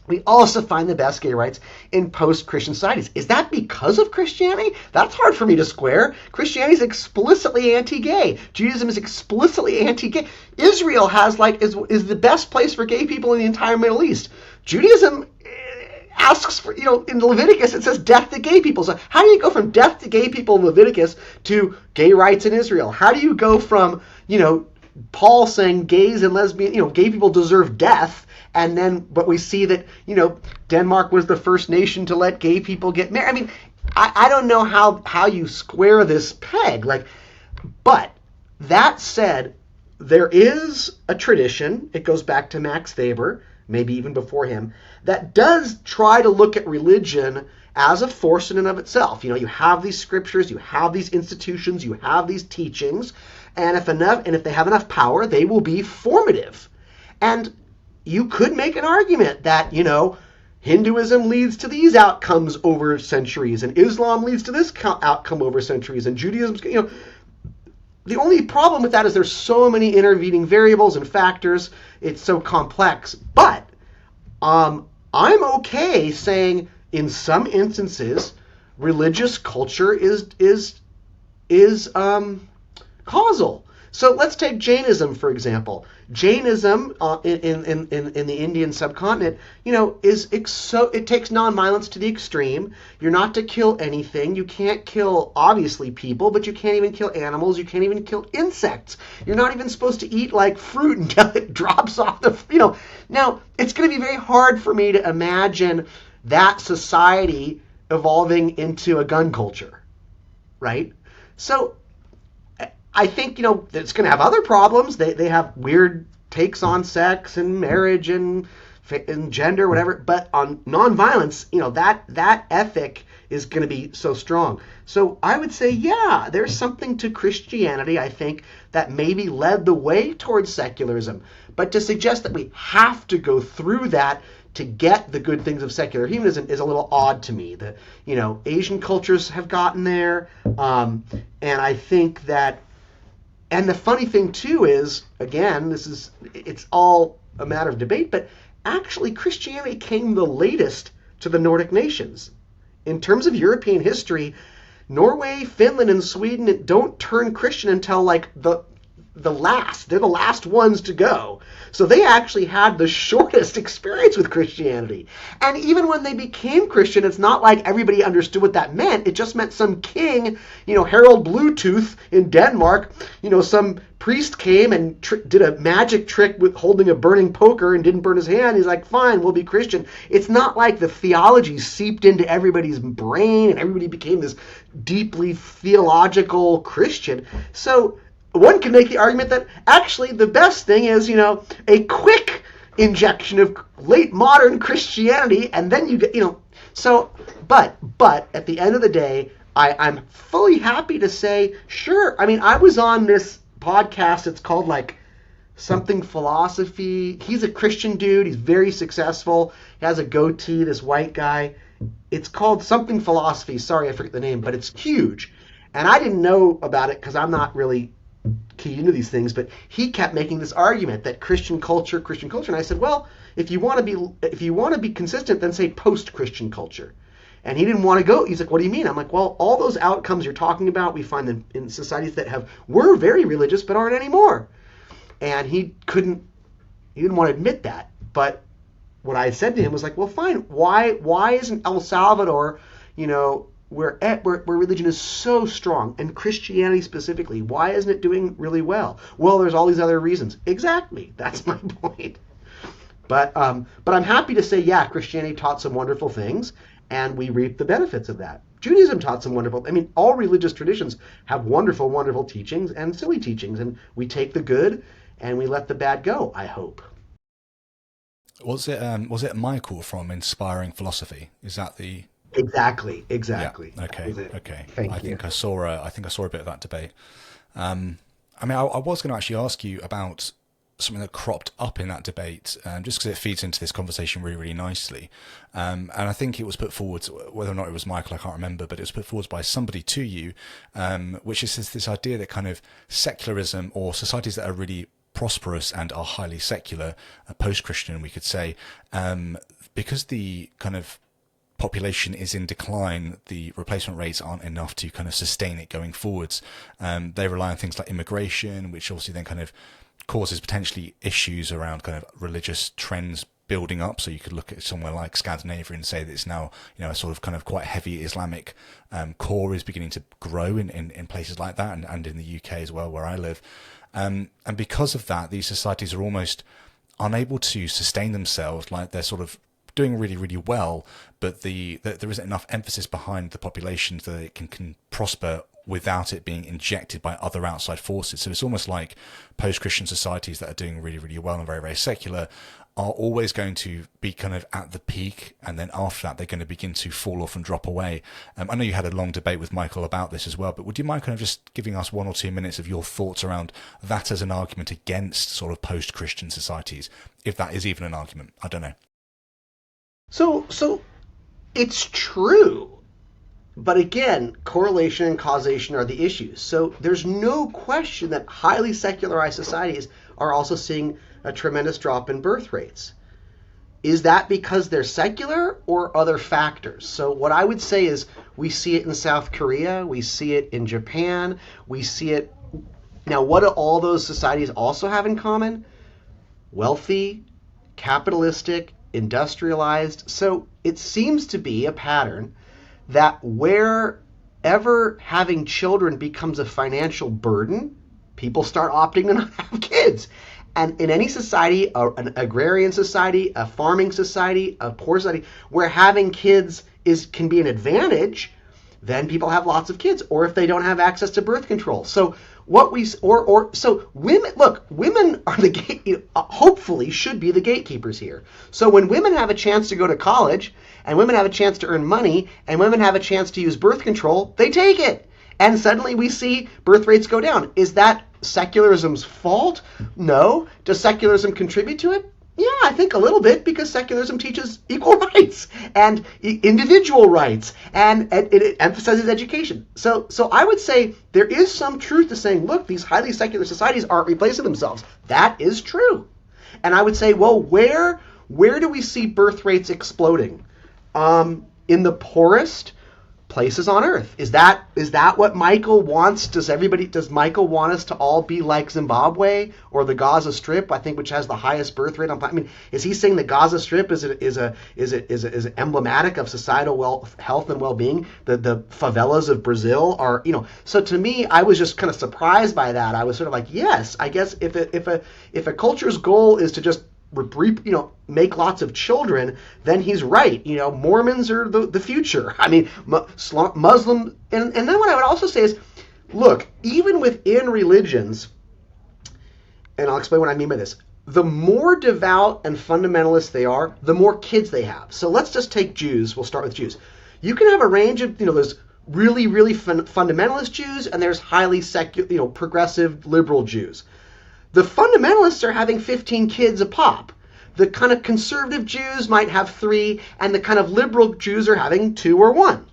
We also find the best gay rights in post-Christian societies. Is that because of Christianity? That's hard for me to square. Christianity is explicitly anti-gay. Judaism is explicitly anti-gay. Israel is the best place for gay people in the entire Middle East. Judaism asks for, in Leviticus it says death to gay people. So how do you go from death to gay people in Leviticus to gay rights in Israel? How do you go from, Paul saying gays and lesbian, gay people deserve death, but we see that, Denmark was the first nation to let gay people get married. I mean, I don't know how you square this peg. But that said, there is a tradition, it goes back to Max Weber, maybe even before him, that does try to look at religion as a force in and of itself. You have these scriptures, you have these institutions, you have these teachings, and if they have enough power, they will be formative. And you could make an argument that, Hinduism leads to these outcomes over centuries, and Islam leads to this outcome over centuries, and Judaism, the only problem with that is there's so many intervening variables and factors. It's so complex. But I'm okay saying in some instances religious culture is causal. So let's take Jainism, for example. Jainism in the Indian subcontinent, it takes nonviolence to the extreme. You're not to kill anything. You can't kill, obviously, people, but you can't even kill animals. You can't even kill insects. You're not even supposed to eat like fruit until it drops off Now, it's going to be very hard for me to imagine that society evolving into a gun culture, right? So I think, it's going to have other problems. They have weird takes on sex and marriage and gender, whatever. But on nonviolence, that ethic is going to be so strong. So I would say, yeah, there's something to Christianity, I think, that maybe led the way towards secularism. But to suggest that we have to go through that to get the good things of secular humanism is a little odd to me. Asian cultures have gotten there, and I think that. And the funny thing, too, is, again, it's all a matter of debate, but actually Christianity came the latest to the Nordic nations. In terms of European history, Norway, Finland, and Sweden don't turn Christian until like the last. They're the last ones to go. So they actually had the shortest experience with Christianity. And even when they became Christian, it's not like everybody understood what that meant. It just meant some king, Harold Bluetooth in Denmark, some priest came and did a magic trick with holding a burning poker and didn't burn his hand. He's like, fine, we'll be Christian. It's not like the theology seeped into everybody's brain and everybody became this deeply theological Christian. So one can make the argument that actually the best thing is, a quick injection of late modern Christianity, and then you get, So, but at the end of the day, I'm fully happy to say, sure. I mean, I was on this podcast. It's called like something philosophy. He's a Christian dude. He's very successful. He has a goatee. This white guy. It's called something philosophy. Sorry, I forget the name, but it's huge. And I didn't know about it because I'm not really keyed into these things, but he kept making this argument that Christian culture, and I said, well, if you want to be consistent, then say post-Christian culture. And he didn't want to go. He's like, what do you mean? I'm like, well, all those outcomes you're talking about, we find them in societies that were very religious but aren't anymore. And he didn't want to admit that. But what I said to him was like, well, fine. Why isn't El Salvador, where religion is so strong, and Christianity specifically, why isn't it doing really well? Well, there's all these other reasons. Exactly. That's my point. But I'm happy to say, yeah, Christianity taught some wonderful things, and we reap the benefits of that. Judaism taught some wonderful. I mean, all religious traditions have wonderful, wonderful teachings and silly teachings, and we take the good and we let the bad go, I hope. Was it Michael from Inspiring Philosophy? Is that the... Exactly. Yeah. Okay. Thank you. I think I saw a bit of that debate. I was going to actually ask you about something that cropped up in that debate, just because it feeds into this conversation really, really nicely. And I think it was put forward, whether or not it was Michael, I can't remember, but it was put forward by somebody to you, which is this idea that kind of secularism, or societies that are really prosperous and are highly secular, post-Christian, we could say, because the kind of population is in decline, the replacement rates aren't enough to kind of sustain it going forwards. They rely on things like immigration, which obviously then kind of causes potentially issues around kind of religious trends building up. So you could look at somewhere like Scandinavia and say that it's now, a sort of kind of quite heavy Islamic core is beginning to grow in places like that, and in the UK as well, where I live. And because of that, these societies are almost unable to sustain themselves. Like they're sort of doing really, really well, but there isn't enough emphasis behind the population so that it can prosper without it being injected by other outside forces. So it's almost like post-Christian societies that are doing really, really well and very, very secular are always going to be kind of at the peak, and then after that they're going to begin to fall off and drop away. I know you had a long debate with Michael about this as well, but would you mind kind of just giving us 1 or 2 minutes of your thoughts around that as an argument against sort of post-Christian societies, if that is even an argument? I don't know. So it's true. But again, correlation and causation are the issues. So there's no question that highly secularized societies are also seeing a tremendous drop in birth rates. Is that because they're secular or other factors? So what I would say is we see it in South Korea, we see it in Japan, we see it Now, what do all those societies also have in common? Wealthy, capitalistic, industrialized. So it seems to be a pattern that wherever having children becomes a financial burden, people start opting to not have kids. And in any society, an agrarian society, a farming society, a poor society, where having kids can be an advantage, then people have lots of kids. Or if they don't have access to birth control. So so women are the gate, hopefully should be the gatekeepers here. So when women have a chance to go to college, and women have a chance to earn money, and women have a chance to use birth control, they take it. And suddenly we see birth rates go down. Is that secularism's fault? No. Does secularism contribute to it? Yeah, I think a little bit, because secularism teaches equal rights and individual rights, and it emphasizes education. So I would say there is some truth to saying, look, these highly secular societies aren't replacing themselves. That is true. And I would say, well, where do we see birth rates exploding? In the poorest places on earth. Is that what Michael wants? Does Michael want us to all be like Zimbabwe or the Gaza Strip, I think, which has the highest birth rate on planet? I mean, is he saying the Gaza Strip is emblematic of societal health and well-being? The favelas of Brazil are, so to me, I was just kind of surprised by that. I was sort of like, yes, I guess if a culture's goal is to just make lots of children, then he's right. Mormons are the future. I mean, Muslim, and then what I would also say is, look, even within religions, and I'll explain what I mean by this, the more devout and fundamentalist they are, the more kids they have. So let's just take Jews. We'll start with Jews. You can have a range of, there's really, really fundamentalist Jews, and there's highly secular, progressive, liberal Jews. The fundamentalists are having 15 kids a pop. The kind of conservative Jews might have 3, and the kind of liberal Jews are having 2 or 1,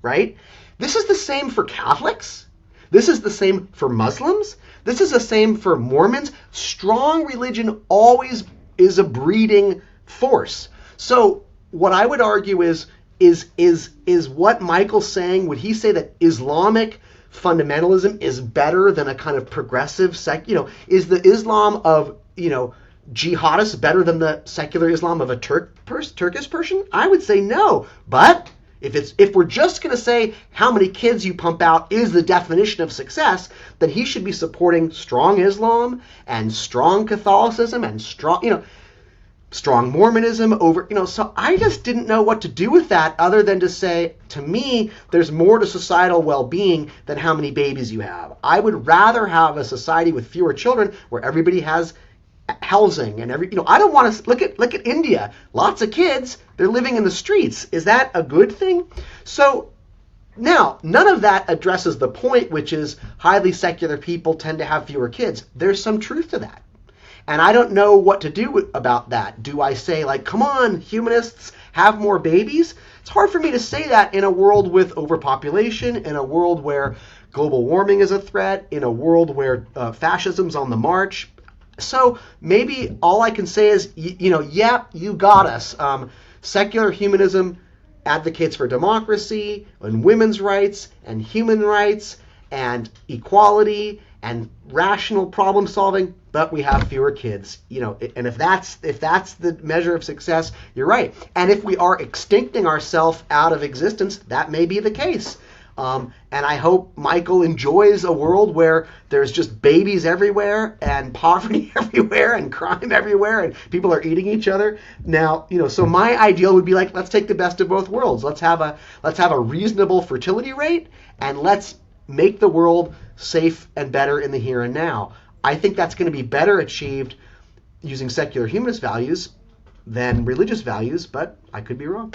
right? This is the same for Catholics. This is the same for Muslims. This is the same for Mormons. Strong religion always is a breeding force. So what I would argue is what Michael's saying, would he say that Islamic fundamentalism is better than a kind of progressive is the Islam of jihadists better than the secular Islam of a Turkish person? I would say no. But if we're just going to say how many kids you pump out is the definition of success, then he should be supporting strong Islam and strong Catholicism and strong Mormonism over, so I just didn't know what to do with that other than to say, to me, there's more to societal well-being than how many babies you have. I would rather have a society with fewer children where everybody has housing and I don't want to look at India. Lots of kids, they're living in the streets. Is that a good thing? So now, none of that addresses the point, which is highly secular people tend to have fewer kids. There's some truth to that. And I don't know what to do about that. Do I say, come on, humanists, have more babies? It's hard for me to say that in a world with overpopulation, in a world where global warming is a threat, in a world where fascism's on the march. So maybe all I can say is, yeah, you got us. Secular humanism advocates for democracy and women's rights and human rights and equality and rational problem solving, but we have fewer kids. And if that's the measure of success, you're right. And if we are extincting ourselves out of existence, that may be the case. And I hope Michael enjoys a world where there's just babies everywhere and poverty everywhere and crime everywhere and people are eating each other. Now, so my ideal would be let's take the best of both worlds. Let's have a reasonable fertility rate, and let's make the world safe and better in the here and now. I think that's going to be better achieved using secular humanist values than religious values, but I could be wrong.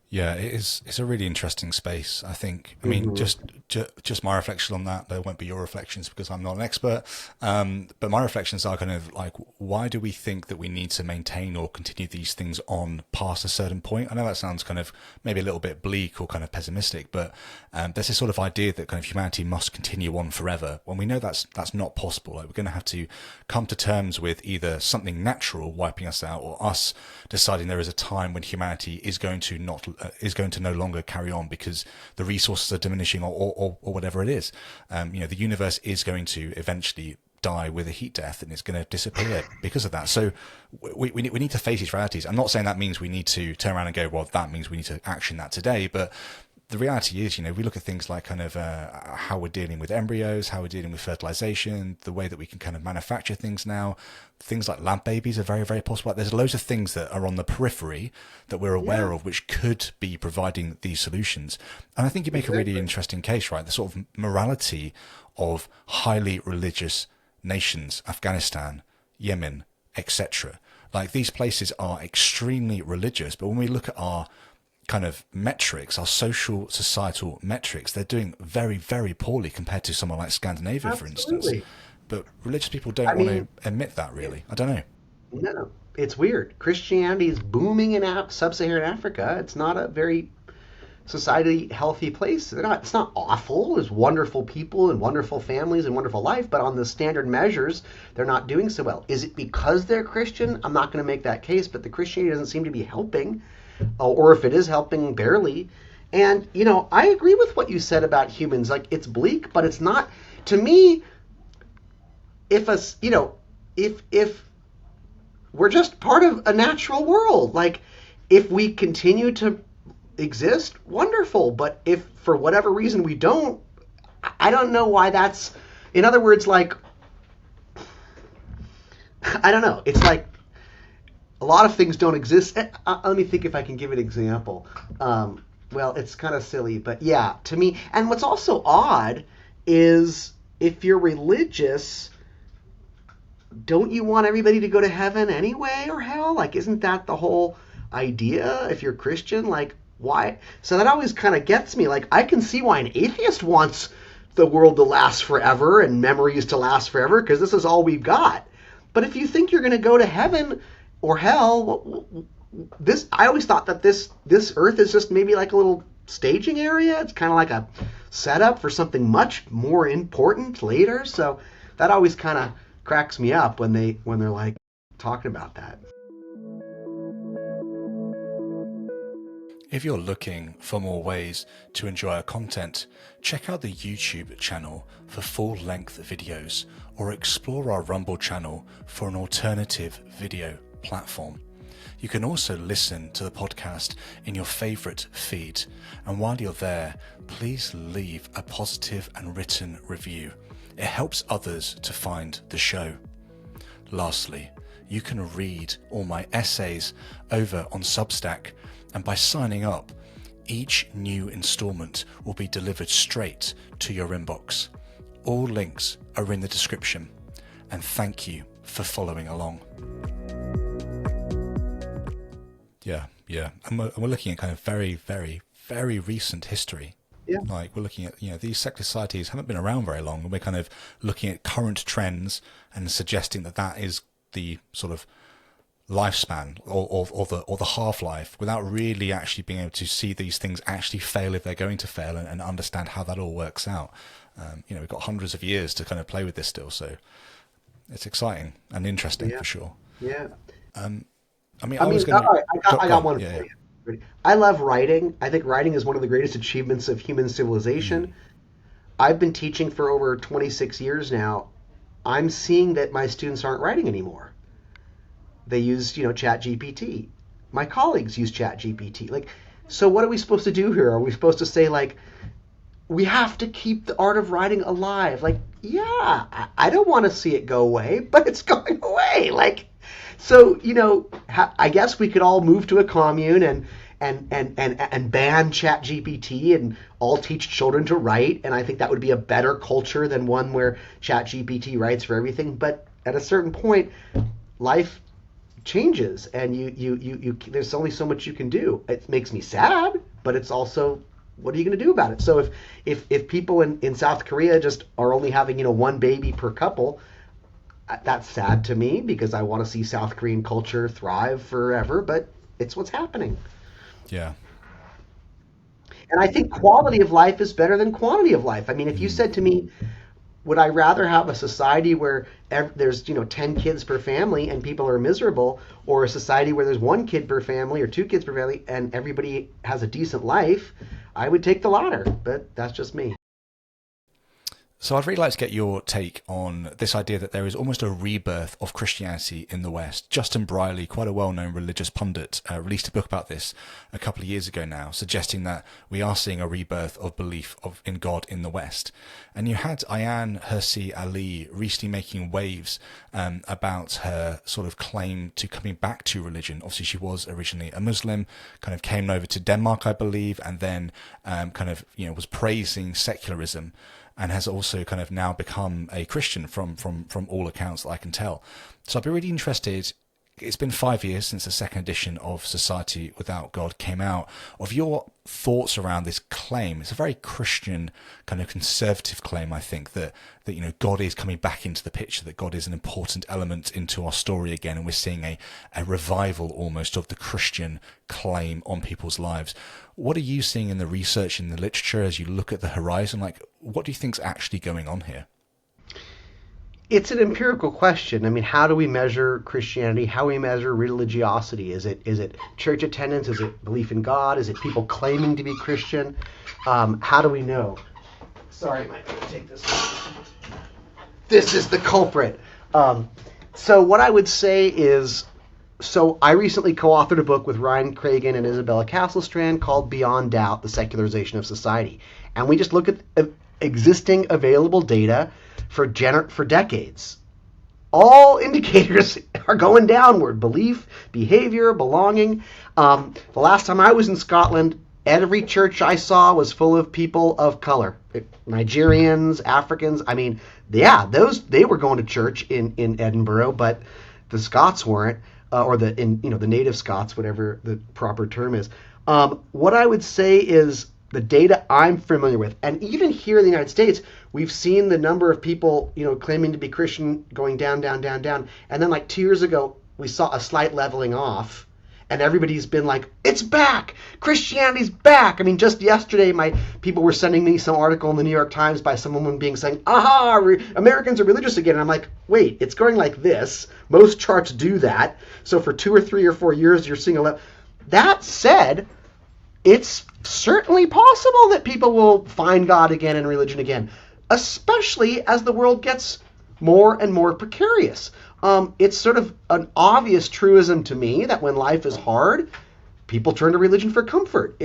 Yeah, it's a really interesting space, I think. I mean, just my reflection on that, they won't be your reflections because I'm not an expert, but my reflections are kind of why do we think that we need to maintain or continue these things on past a certain point? I know that sounds kind of maybe a little bit bleak or kind of pessimistic, but there's this sort of idea that kind of humanity must continue on forever, when we know that's not possible. We're going to have to come to terms with either something natural wiping us out or us deciding there is a time when humanity is going to not is going to no longer carry on because the resources are diminishing, or whatever it is. The universe is going to eventually die with a heat death, and it's going to disappear because of that. So we need to face these realities. I'm not saying that means we need to turn around and go, well, that means we need to action that today, but the reality is, we look at things like kind of how we're dealing with embryos, how we're dealing with fertilization, the way that we can kind of manufacture things now. Things like lab babies are very, very possible. There's loads of things that are on the periphery that we're aware of, which could be providing these solutions. And I think you make a really interesting case, right? The sort of morality of highly religious nations, Afghanistan, Yemen, etc. Like, these places are extremely religious, but when we look at our kind of metrics, our societal metrics, they're doing very, very poorly compared to someone like Scandinavia, for instance. But religious people don't want to admit that, really. I don't know. No, it's weird. Christianity is booming in sub-Saharan Africa. It's not a very society healthy place. It's not awful. There's wonderful people and wonderful families and wonderful life, but on the standard measures, they're not doing so well. Is it because they're Christian? I'm not going to make that case, but the Christianity doesn't seem to be helping, or if it is helping, barely. And, I agree with what you said about humans. Like, it's bleak, but it's not, to me, if we're just part of a natural world, like, if we continue to exist, wonderful. But if for whatever reason we don't, I don't know why that's, in other words, like, I don't know. It's like a lot of things don't exist. Let me think if I can give an example. Well, it's kind of silly, but yeah, to me. And what's also odd is if you're religious, don't you want everybody to go to heaven anyway or hell? Like, isn't that the whole idea? If you're Christian, like, why? So that always kind of gets me. Like, I can see why an atheist wants the world to last forever and memories to last forever, because this is all we've got. But if you think you're going to go to heaven or hell, I always thought that this earth is just maybe like a little staging area. It's kind of like a setup for something much more important later. So that always kind of cracks me up when they're like talking about that. If you're looking for more ways to enjoy our content, check out the YouTube channel for full-length videos, or explore our Rumble channel for an alternative video platform. You can also listen to the podcast in your favorite feed, and while you're there, please leave a positive and written review. It helps others to find the show. Lastly, you can read all my essays over on Substack, and by signing up, each new installment will be delivered straight to your inbox. All links are in the description, and thank you for following along. Yeah. And we're looking at kind of very, very, very recent history. Yeah. Like, we're looking at, these secular societies haven't been around very long, and we're kind of looking at current trends and suggesting that is the sort of lifespan or the half-life, without really actually being able to see these things actually fail if they're going to fail, and understand how that all works out. We've got hundreds of years to kind of play with this still, so it's exciting and interesting for sure. Yeah. I got one for you. I love writing. I think writing is one of the greatest achievements of human civilization. I've been teaching for over 26 years now. I'm seeing that my students aren't writing anymore. They use, ChatGPT. My colleagues use ChatGPT. Like, so what are we supposed to do here? Are we supposed to say, like, we have to keep the art of writing alive? Like, yeah, I don't want to see it go away, but it's going away. Like, so, I guess we could all move to a commune and ban ChatGPT and all teach children to write. And I think that would be a better culture than one where ChatGPT writes for everything. But at a certain point, life changes, and you there's only so much you can do. It makes me sad, but it's also, what are you going to do about it? So if people in South Korea just are only having one baby per couple, that's sad to me, because I want to see South Korean culture thrive forever, but it's what's happening. Yeah. And I think quality of life is better than quantity of life. I mean, if you said to me, Would I rather have a society where there's 10 kids per family and people are miserable, or a society where there's one kid per family or two kids per family and everybody has a decent life? I would take the latter, but that's just me. So I'd really like to get your take on this idea that there is almost a rebirth of Christianity in the West. Justin Brierley, quite a well-known religious pundit, released a book about this a couple of years ago now, suggesting that we are seeing a rebirth of belief in God in the West. And you had Ayaan Hirsi Ali recently making waves about her sort of claim to coming back to religion. Obviously, she was originally a Muslim, kind of came over to Denmark, I believe, and then was praising secularism, and has also kind of now become a Christian from all accounts that I can tell. So I'd be really interested. It's been 5 years since the second edition of Society Without God came out, of your thoughts around this claim. It's a very Christian, kind of conservative claim, I think, that God is coming back into the picture, that God is an important element into our story again, and we're seeing a revival almost of the Christian claim on people's lives. What are you seeing in the research, in the literature, as you look at the horizon? Like, what do you think's actually going on here? It's an empirical question. I mean, how do we measure Christianity? How do we measure religiosity? Is it church attendance? Is it belief in God? Is it people claiming to be Christian? How do we know? Sorry, I might have to take this. This is the culprit. So what I would say is, I recently co-authored a book with Ryan Cragen and Isabella Castlestrand called Beyond Doubt, The Secularization of Society. And we just look at existing available data for decades. All indicators are going downward. Belief, behavior, belonging. The last time I was in Scotland, every church I saw was full of people of color. Nigerians, Africans. I mean, yeah, they were going to church in Edinburgh, but the Scots weren't, or the native Scots, whatever the proper term is. What I would say is, the data I'm familiar with, and even here in the United States, we've seen the number of people, claiming to be Christian going down, down, down, down. And then like 2 years ago, we saw a slight leveling off, and everybody's been like, it's back! Christianity's back! I mean, just yesterday, people were sending me some article in the New York Times by some woman saying, aha, Americans are religious again. And I'm like, wait, it's going like this. Most charts do that. So for 2 or 3 or 4 years, you're seeing That said, it's certainly possible that people will find God again and religion again, especially as the world gets more and more precarious. It's sort of an obvious truism to me that when life is hard, people turn to religion for comfort.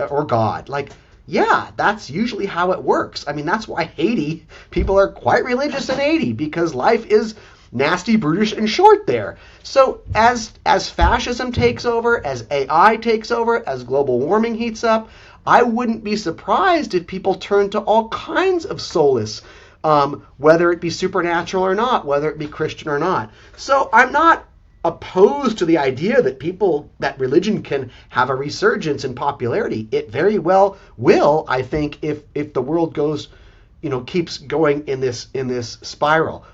Or God. Like, yeah, that's usually how it works. I mean, that's why Haiti, people are quite religious in Haiti, because life is nasty, brutish, and short there. So as fascism takes over, as AI takes over, as global warming heats up, I wouldn't be surprised if people turn to all kinds of solace, whether it be supernatural or not, whether it be Christian or not. So I'm not opposed to the idea that religion can have a resurgence in popularity. It very well will, I think, if the world keeps going in this spiral.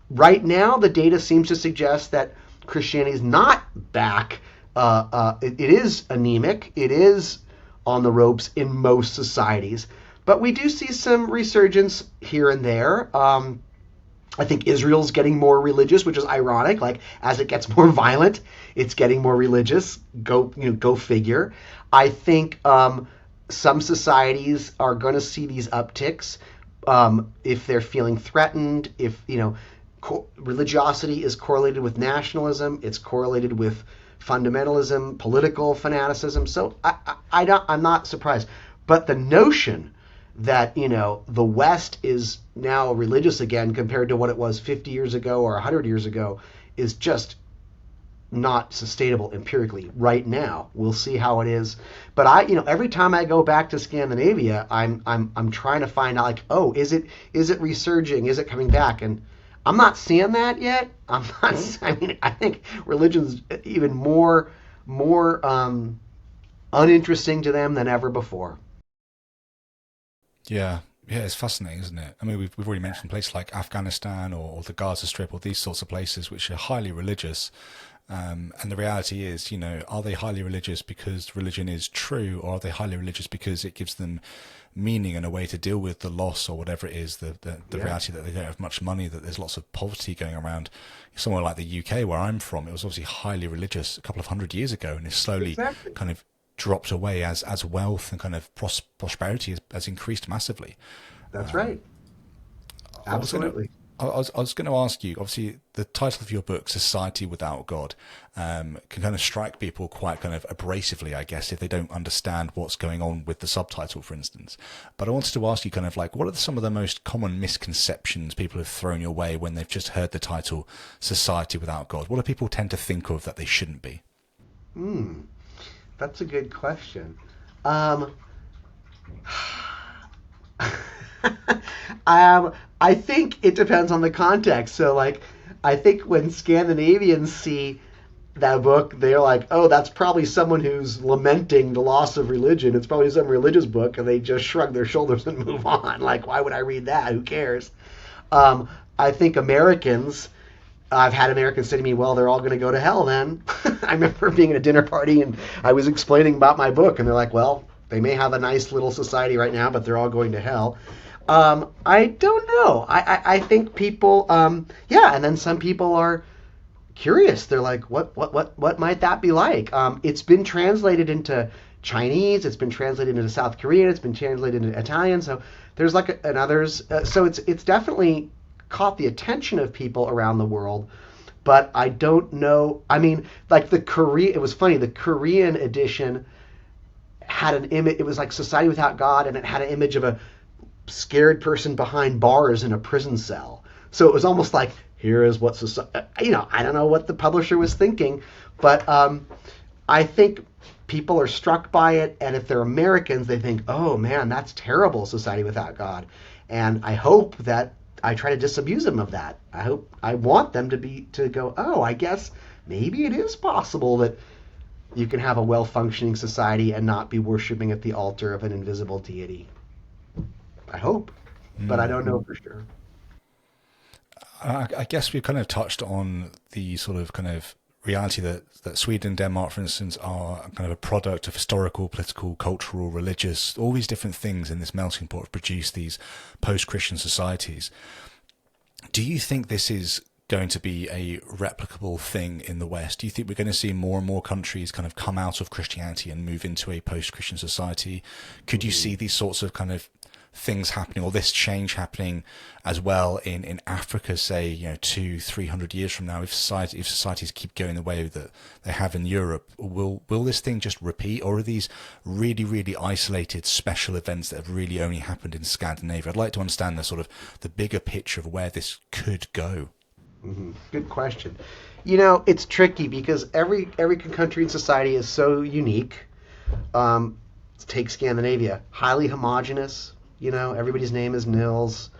Right now, the data seems to suggest that Christianity is not back. It is anemic. It is on the ropes in most societies. But we do see some resurgence here and there. I think Israel's getting more religious, which is ironic. Like, as it gets more violent, it's getting more religious. Go figure. I think some societies are going to see these upticks if they're feeling threatened, if, religiosity is correlated with nationalism. It's correlated with fundamentalism, political fanaticism. So I'm not surprised. But the notion that, the West is now religious again compared to what it was 50 years ago or 100 years ago is just not sustainable empirically right now. We'll see how it is. But every time I go back to Scandinavia, I'm trying to find out, like, oh, is it resurging? Is it coming back? And I'm not seeing that yet. I think religion's even more uninteresting to them than ever before. Yeah, Yeah, it's fascinating, isn't it? I mean, we've already mentioned places like Afghanistan or the Gaza Strip or these sorts of places which are highly religious. And the reality is, are they highly religious because religion is true, or are they highly religious because it gives them meaning and a way to deal with the loss or whatever it is, the Yeah, reality that they don't have much money, that there's lots of poverty going around. Somewhere like the UK, where I'm from, it was obviously highly religious a couple of hundred years ago, and it's slowly exactly. kind of dropped away as wealth and kind of prosperity has increased massively. That's right. I was going to. Absolutely. I was going to ask you. Obviously, the title of your book, "Society Without God," can kind of strike people quite kind of abrasively, I guess, if they don't understand what's going on with the subtitle, for instance. But I wanted to ask you, kind of like, what are some of the most common misconceptions people have thrown your way when they've just heard the title "Society Without God"? What do people tend to think of that they shouldn't be? Hmm, that's a good question. Um, I think it depends on the context. So, like, I think when Scandinavians see that book, they're like, "Oh, that's probably someone who's lamenting the loss of religion. It's probably some religious book," and they just shrug their shoulders and move on. Like, why would I read that? Who cares? Um, I think Americans. I've had Americans say to me, "Well, they're all going to go to hell then." I remember being at a dinner party and I was explaining about my book, and they're like, "Well, they may have a nice little society right now, but they're all going to hell." I don't know. I think people, yeah, and then some people are curious. They're like, what might that be like? It's been translated into Chinese. It's been translated into South Korean. It's been translated into Italian. So there's like and others. So it's definitely caught the attention of people around the world. But I don't know. I mean, like the Korea. It was funny. The Korean edition had an image. It was like Society Without God, and it had an image of a scared person behind bars in a prison cell. So it was almost like, here is what society, I don't know what the publisher was thinking, but I think people are struck by it, and if they're Americans, they think, oh man, that's terrible, Society Without God. And I hope that I try to disabuse them of that. I want them to go, oh, I guess maybe it is possible that you can have a well-functioning society and not be worshiping at the altar of an invisible deity. I hope, but I don't know for sure. I guess we've kind of touched on the sort of kind of reality that Sweden and Denmark, for instance, are kind of a product of historical, political, cultural, religious, all these different things in this melting pot have produced these post-Christian societies. Do you think this is going to be a replicable thing in the West? Do you think we're going to see more and more countries kind of come out of Christianity and move into a post-Christian society? Could you see these sorts of kind of things happening, or this change happening as well in Africa, say, 200-300 years from now, if societies keep going the way that they have in Europe? Will this thing just repeat, or are these really, really isolated special events that have really only happened in Scandinavia? I'd like to understand the sort of the bigger picture of where this could go. Good question. It's tricky because every country and society is so unique. Take Scandinavia, highly homogenous. Everybody's name is Nils.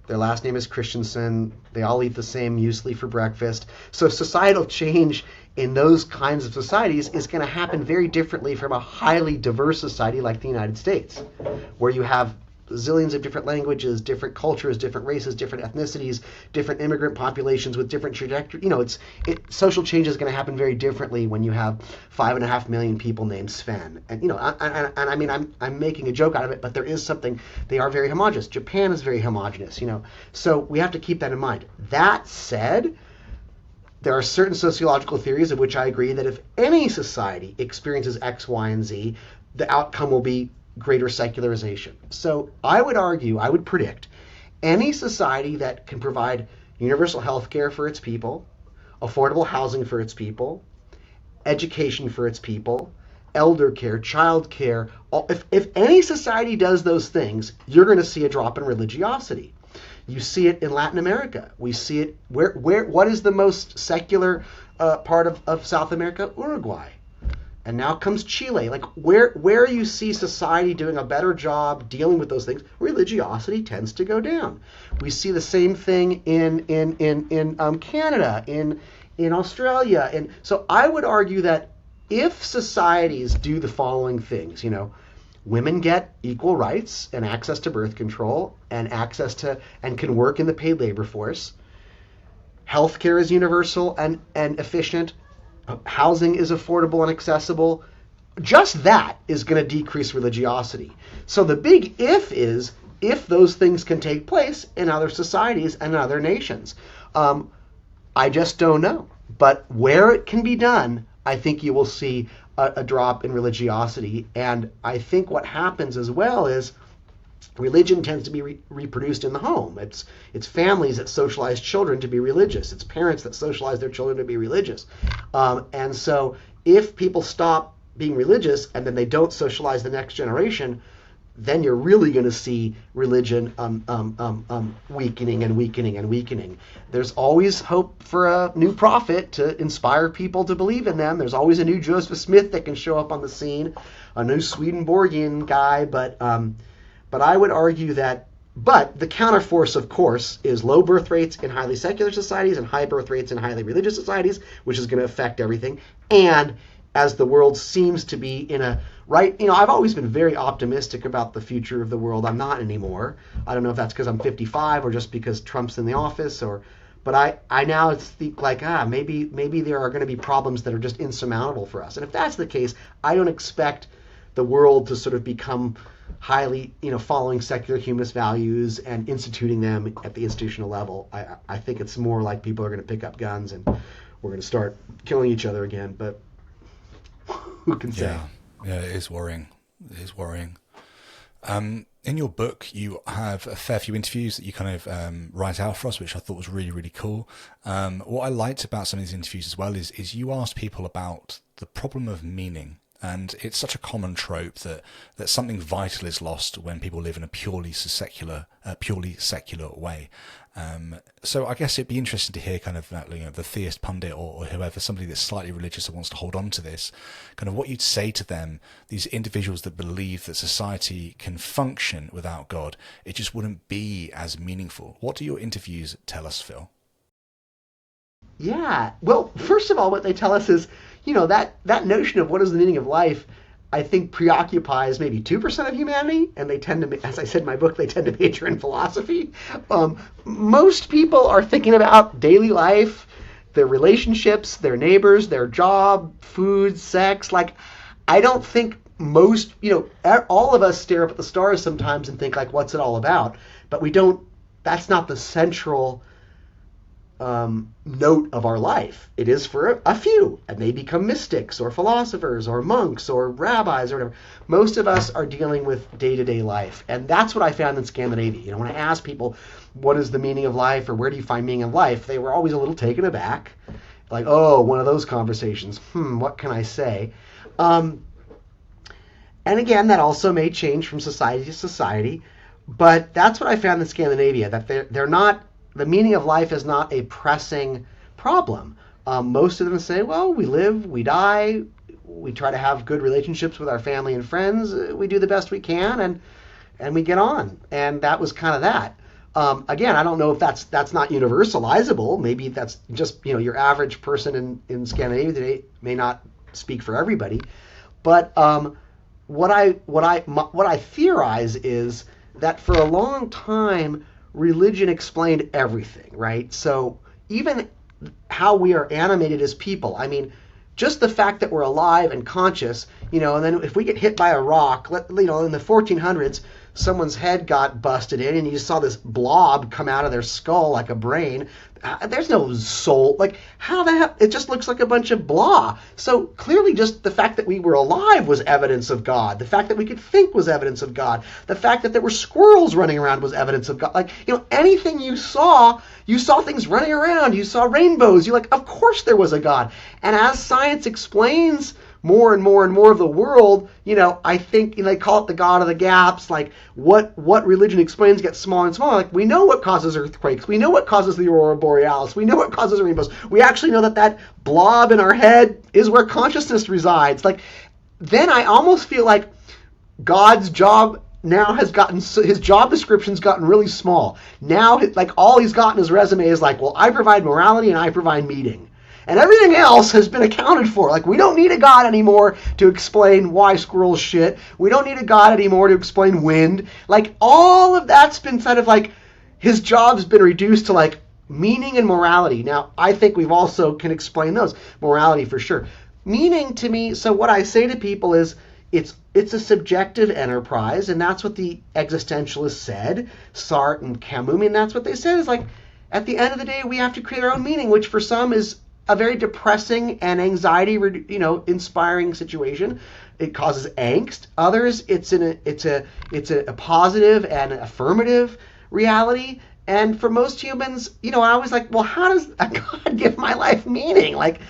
Their last name is Christensen. They all eat the same muesli for breakfast. So societal change in those kinds of societies is going to happen very differently from a highly diverse society like the United States, where you have zillions of different languages, different cultures, different races, different ethnicities, different immigrant populations with different trajectories. Social change is going to happen very differently when you have 5.5 million people named Sven. And I mean, I'm making a joke out of it, but there is something. They are very homogeneous. Japan is very homogeneous. So we have to keep that in mind. That said, there are certain sociological theories of which I agree that if any society experiences X, Y, and Z, the outcome will be greater secularization. So I would predict, any society that can provide universal health care for its people, affordable housing for its people, education for its people, elder care, child care, if any society does those things, you're going to see a drop in religiosity. You see it in Latin America. We see it what is the most secular part of South America? Uruguay. And now comes Chile. Like where you see society doing a better job dealing with those things, religiosity tends to go down. We see the same thing in Canada, in Australia, and so I would argue that if societies do the following things, women get equal rights and access to birth control and access to and can work in the paid labor force. Healthcare is universal and efficient. Housing is affordable and accessible. Just that is going to decrease religiosity. So the big if is if those things can take place in other societies and other nations. I just don't know. But where it can be done, I think you will see a drop in religiosity. And I think what happens as well is religion tends to be reproduced in the home. It's families that socialize children to be religious. It's parents that socialize their children to be religious. And so if people stop being religious and then they don't socialize the next generation, then you're really going to see religion weakening and weakening and weakening. There's always hope for a new prophet to inspire people to believe in them. There's always a new Joseph Smith that can show up on the scene, a new Swedenborgian guy. But I would argue that, but the counterforce, of course, is low birth rates in highly secular societies and high birth rates in highly religious societies, which is going to affect everything. And as the world seems to be in a right, I've always been very optimistic about the future of the world. I'm not anymore. I don't know if that's because I'm 55 or just because Trump's in the office, but I now think like, maybe there are going to be problems that are just insurmountable for us. And if that's the case, I don't expect the world to sort of become highly, following secular humanist values and instituting them at the institutional level. I think it's more like people are going to pick up guns and we're going to start killing each other again. But who can say? Yeah, it is worrying. It is worrying. In your book, you have a fair few interviews that you kind of write out for us, which I thought was really, really cool. What I liked about some of these interviews as well is you asked people about the problem of meaning. And it's such a common trope that something vital is lost when people live in a purely secular way. So I guess it'd be interesting to hear kind of the theist pundit or whoever, somebody that's slightly religious that wants to hold on to this, kind of what you'd say to them, these individuals that believe that society can function without God. It just wouldn't be as meaningful. What do your interviews tell us, Phil? Yeah. Well, first of all, what they tell us is, that notion of what is the meaning of life, I think preoccupies maybe 2% of humanity, and they tend to, as I said in my book, they tend to major in philosophy. Most people are thinking about daily life, their relationships, their neighbors, their job, food, sex. Like, I don't think most, all of us stare up at the stars sometimes and think like, what's it all about? But we don't, that's not the central note of our life. It is for a few, and they become mystics or philosophers or monks or rabbis or whatever. Most of us are dealing with day-to-day life, and that's what I found in Scandinavia. When I asked people, what is the meaning of life, or where do you find meaning of life, they were always a little taken aback, like, oh, one of those conversations. What can I say? And again, that also may change from society to society, but that's what I found in Scandinavia, that they're not. The meaning of life is not a pressing problem. Most of them say, well, we live, we die, we try to have good relationships with our family and friends, we do the best we can, and we get on. And that was kind of that. Again, I don't know if that's not universalizable. Maybe that's just, your average person in Scandinavia today may not speak for everybody. But what I theorize is that for a long time, religion explained everything, right? So even how we are animated as people, I mean, just the fact that we're alive and conscious, and then if we get hit by a rock, in the 1400s, someone's head got busted in and you just saw this blob come out of their skull like a brain. There's no soul. Like, how the hell? It just looks like a bunch of blah. So clearly just the fact that we were alive was evidence of God. The fact that we could think was evidence of God. The fact that there were squirrels running around was evidence of God. Like, anything you saw things running around. You saw rainbows. You're like, of course there was a God. And as science explains more and more and more of the world, I think they call it the God of the gaps. Like what religion explains gets smaller and smaller. Like, we know what causes earthquakes. We know what causes the aurora borealis. We know what causes rainbows. We actually know that blob in our head is where consciousness resides. Like, then I almost feel like God's job now has gotten, his job description's gotten really small. Now, like, all he's got in his resume is like, well, I provide morality and I provide meaning. And everything else has been accounted for. Like, we don't need a God anymore to explain why squirrels shit. We don't need a God anymore to explain wind. Like, all of that's been kind of like, his job's been reduced to like meaning and morality. Now, I think we've also can explain those. Morality for sure. Meaning to me, so what I say to people is, it's a subjective enterprise, and that's what the existentialists said, Sartre and Camus. I mean, that's what they said, is like, at the end of the day, we have to create our own meaning, which for some is a very depressing and anxiety, inspiring situation. It causes angst. Others, it's a positive and affirmative reality. And for most humans, I was like, well, how does a God give my life meaning? Like,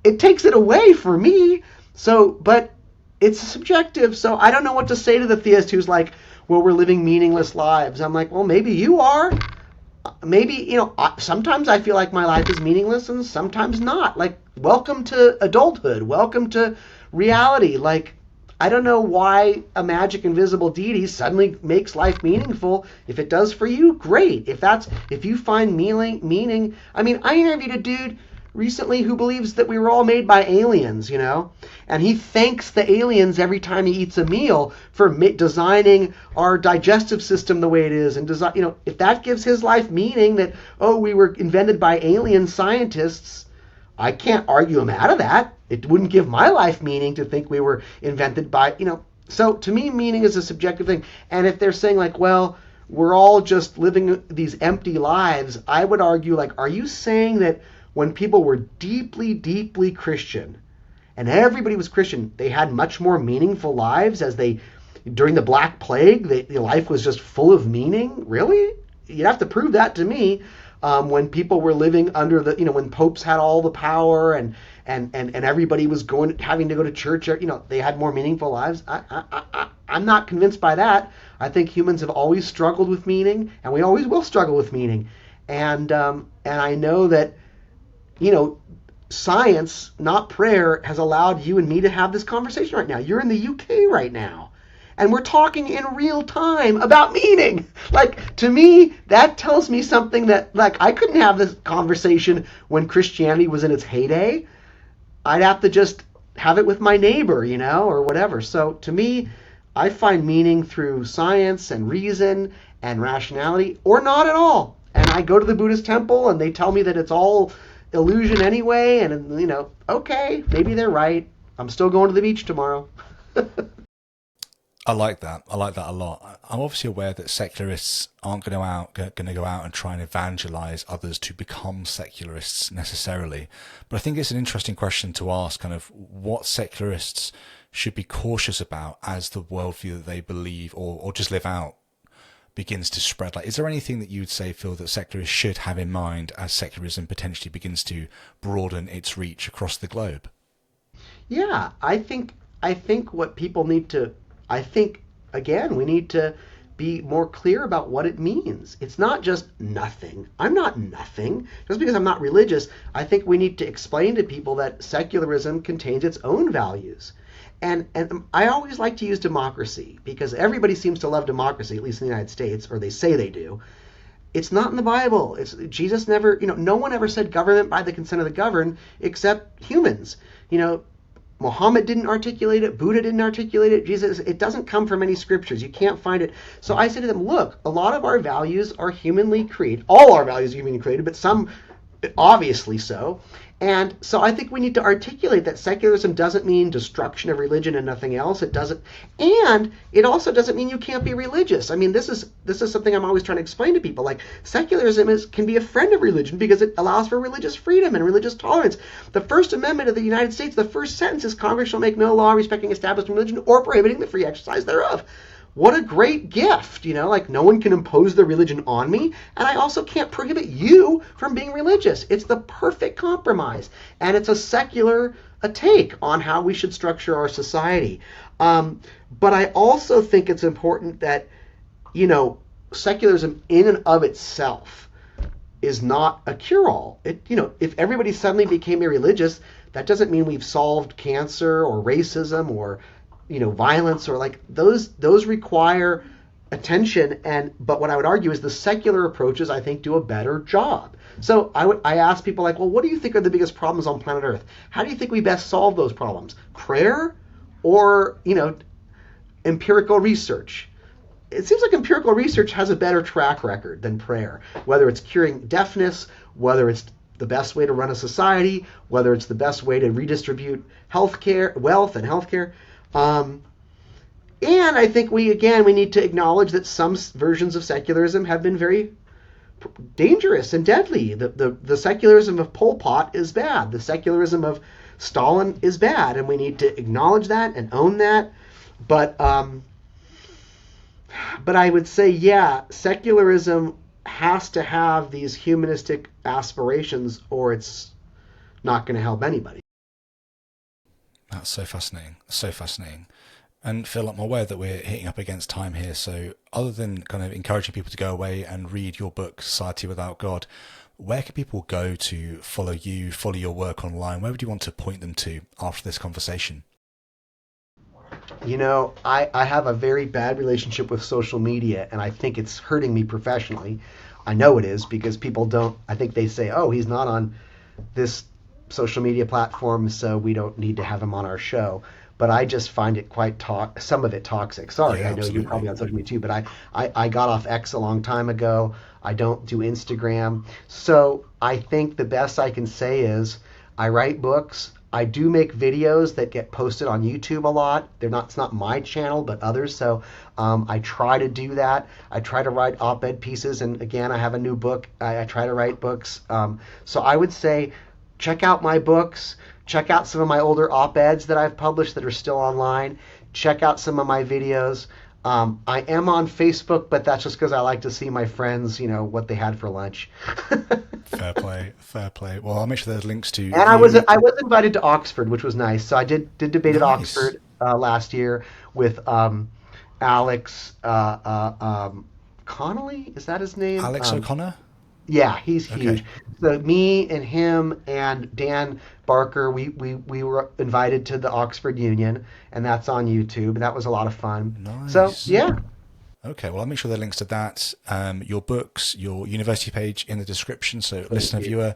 it takes it away for me. So, but it's subjective. So I don't know what to say to the theist who's like, well, we're living meaningless lives. I'm like, well, maybe you are. Maybe, sometimes I feel like my life is meaningless and sometimes not. Like, welcome to adulthood. Welcome to reality. Like, I don't know why a magic invisible deity suddenly makes life meaningful. If it does for you, great. If you find meaning. I mean, I interviewed a dude recently who believes that we were all made by aliens, and he thanks the aliens every time he eats a meal for designing our digestive system the way it is, and if that gives his life meaning, that we were invented by alien scientists, I can't argue him out of that. It wouldn't give my life meaning to think we were invented by, So to me, meaning is a subjective thing. And if they're saying like, well, we're all just living these empty lives, I would argue like, are you saying that when people were deeply, deeply Christian, and everybody was Christian, they had much more meaningful lives during the Black Plague, their life was just full of meaning? Really? You'd have to prove that to me. When people were living under when popes had all the power and everybody was having to go to church, they had more meaningful lives. I'm not convinced by that. I think humans have always struggled with meaning, and we always will struggle with meaning. And I know that, science, not prayer, has allowed you and me to have this conversation right now. You're in the UK right now, and we're talking in real time about meaning. Like, to me, that tells me something that, like, I couldn't have this conversation when Christianity was in its heyday. I'd have to just have it with my neighbor, or whatever. So to me, I find meaning through science and reason and rationality, or not at all. And I go to the Buddhist temple and they tell me that it's all illusion anyway, and okay, maybe they're right. I'm still going to the beach tomorrow. I like that. I like that a lot. I'm obviously aware that secularists aren't going to go out and try and evangelize others to become secularists necessarily. But I think it's an interesting question to ask, kind of what secularists should be cautious about as the worldview that they believe or just live out begins to spread. Like, is there anything that you would say, Phil, that secularists should have in mind as secularism potentially begins to broaden its reach across the globe? Yeah, I think what people need to, again, we need to be more clear about what it means. It's not just nothing. I'm not nothing. Just because I'm not religious, I think we need to explain to people that secularism contains its own values. And I always like to use democracy because everybody seems to love democracy, at least in the United States, or they say they do. It's not in the Bible. Jesus never, no one ever said government by the consent of the governed except humans. Muhammad didn't articulate it. Buddha didn't articulate it. Jesus, it doesn't come from any scriptures. You can't find it. So I say to them, look, a lot of our values are humanly created. All our values are humanly created, but some obviously so. And so I think we need to articulate that secularism doesn't mean destruction of religion and nothing else. It doesn't, and it also doesn't mean you can't be religious. I mean, this is something I'm always trying to explain to people. Like, secularism can be a friend of religion because it allows for religious freedom and religious tolerance. The First Amendment of the United States, the first sentence is, Congress shall make no law respecting established religion or prohibiting the free exercise thereof. What a great gift, like, no one can impose their religion on me, and I also can't prohibit you from being religious. It's the perfect compromise, and it's a secular take on how we should structure our society. But I also think it's important that, secularism in and of itself is not a cure-all. If everybody suddenly became irreligious, that doesn't mean we've solved cancer or racism or violence, or like those require attention. But what I would argue is the secular approaches, I think, do a better job. So I ask people like, well, what do you think are the biggest problems on planet Earth? How do you think we best solve those problems? Prayer or, empirical research? It seems like empirical research has a better track record than prayer, whether it's curing deafness, whether it's the best way to run a society, whether it's the best way to redistribute wealth and healthcare. And I think we need to acknowledge that some versions of secularism have been very dangerous and deadly. The secularism of Pol Pot is bad. The secularism of Stalin is bad, and we need to acknowledge that and own that. But I would say, secularism has to have these humanistic aspirations, or it's not going to help anybody. That's so fascinating. So fascinating. And Phil, I'm aware that we're hitting up against time here. So other than kind of encouraging people to go away and read your book, Society Without God, where can people go to follow you, follow your work online? Where would you want to point them to after this conversation? I have a very bad relationship with social media, and I think it's hurting me professionally. I know it is, because I think they say, oh, he's not on this social media platform, so we don't need to have him on our show. But I just find it some of it toxic. Sorry, Yeah, I know absolutely. you're probably on social media too, but I got off X a long time ago. I don't do Instagram. So I think the best I can say is I write books. I do make videos that get posted on YouTube a lot. It's not my channel, but others. So I try to do that. I try to write op-ed pieces. And again, I have a new book. I try to write books. So I would say check out my books. Check out some of my older op-eds that I've published that are still online. Check out some of my videos. I am on Facebook, but that's just because I like to see my friends, what they had for lunch. Fair play, fair play. Well, I'll make sure there's links to. And I was invited to Oxford, which was nice. So I did debate at Nice. Oxford last year with Alex Connolly. Is that his name? Alex O'Connor? Yeah, he's Okay. huge. So me and him and Dan Barker, we were invited to the Oxford Union, and that's on YouTube. And that was a lot of fun. Nice. So yeah, Okay, well, I'll make sure there are links to that, your books, your university page in the description. So, listener, you. viewer,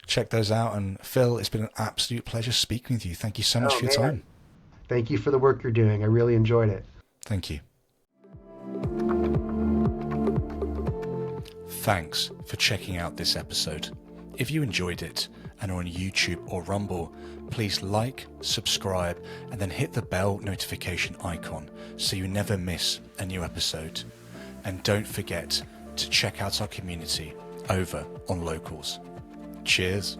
check those out. And Phil, it's been an absolute pleasure speaking with you. Thank you so much for your time. Thank you for the work you're doing. I really enjoyed it. Thank you. Thanks for checking out this episode. If you enjoyed it and are on YouTube or Rumble, please like, subscribe, and then hit the bell notification icon so you never miss a new episode. And don't forget to check out our community over on Locals. Cheers.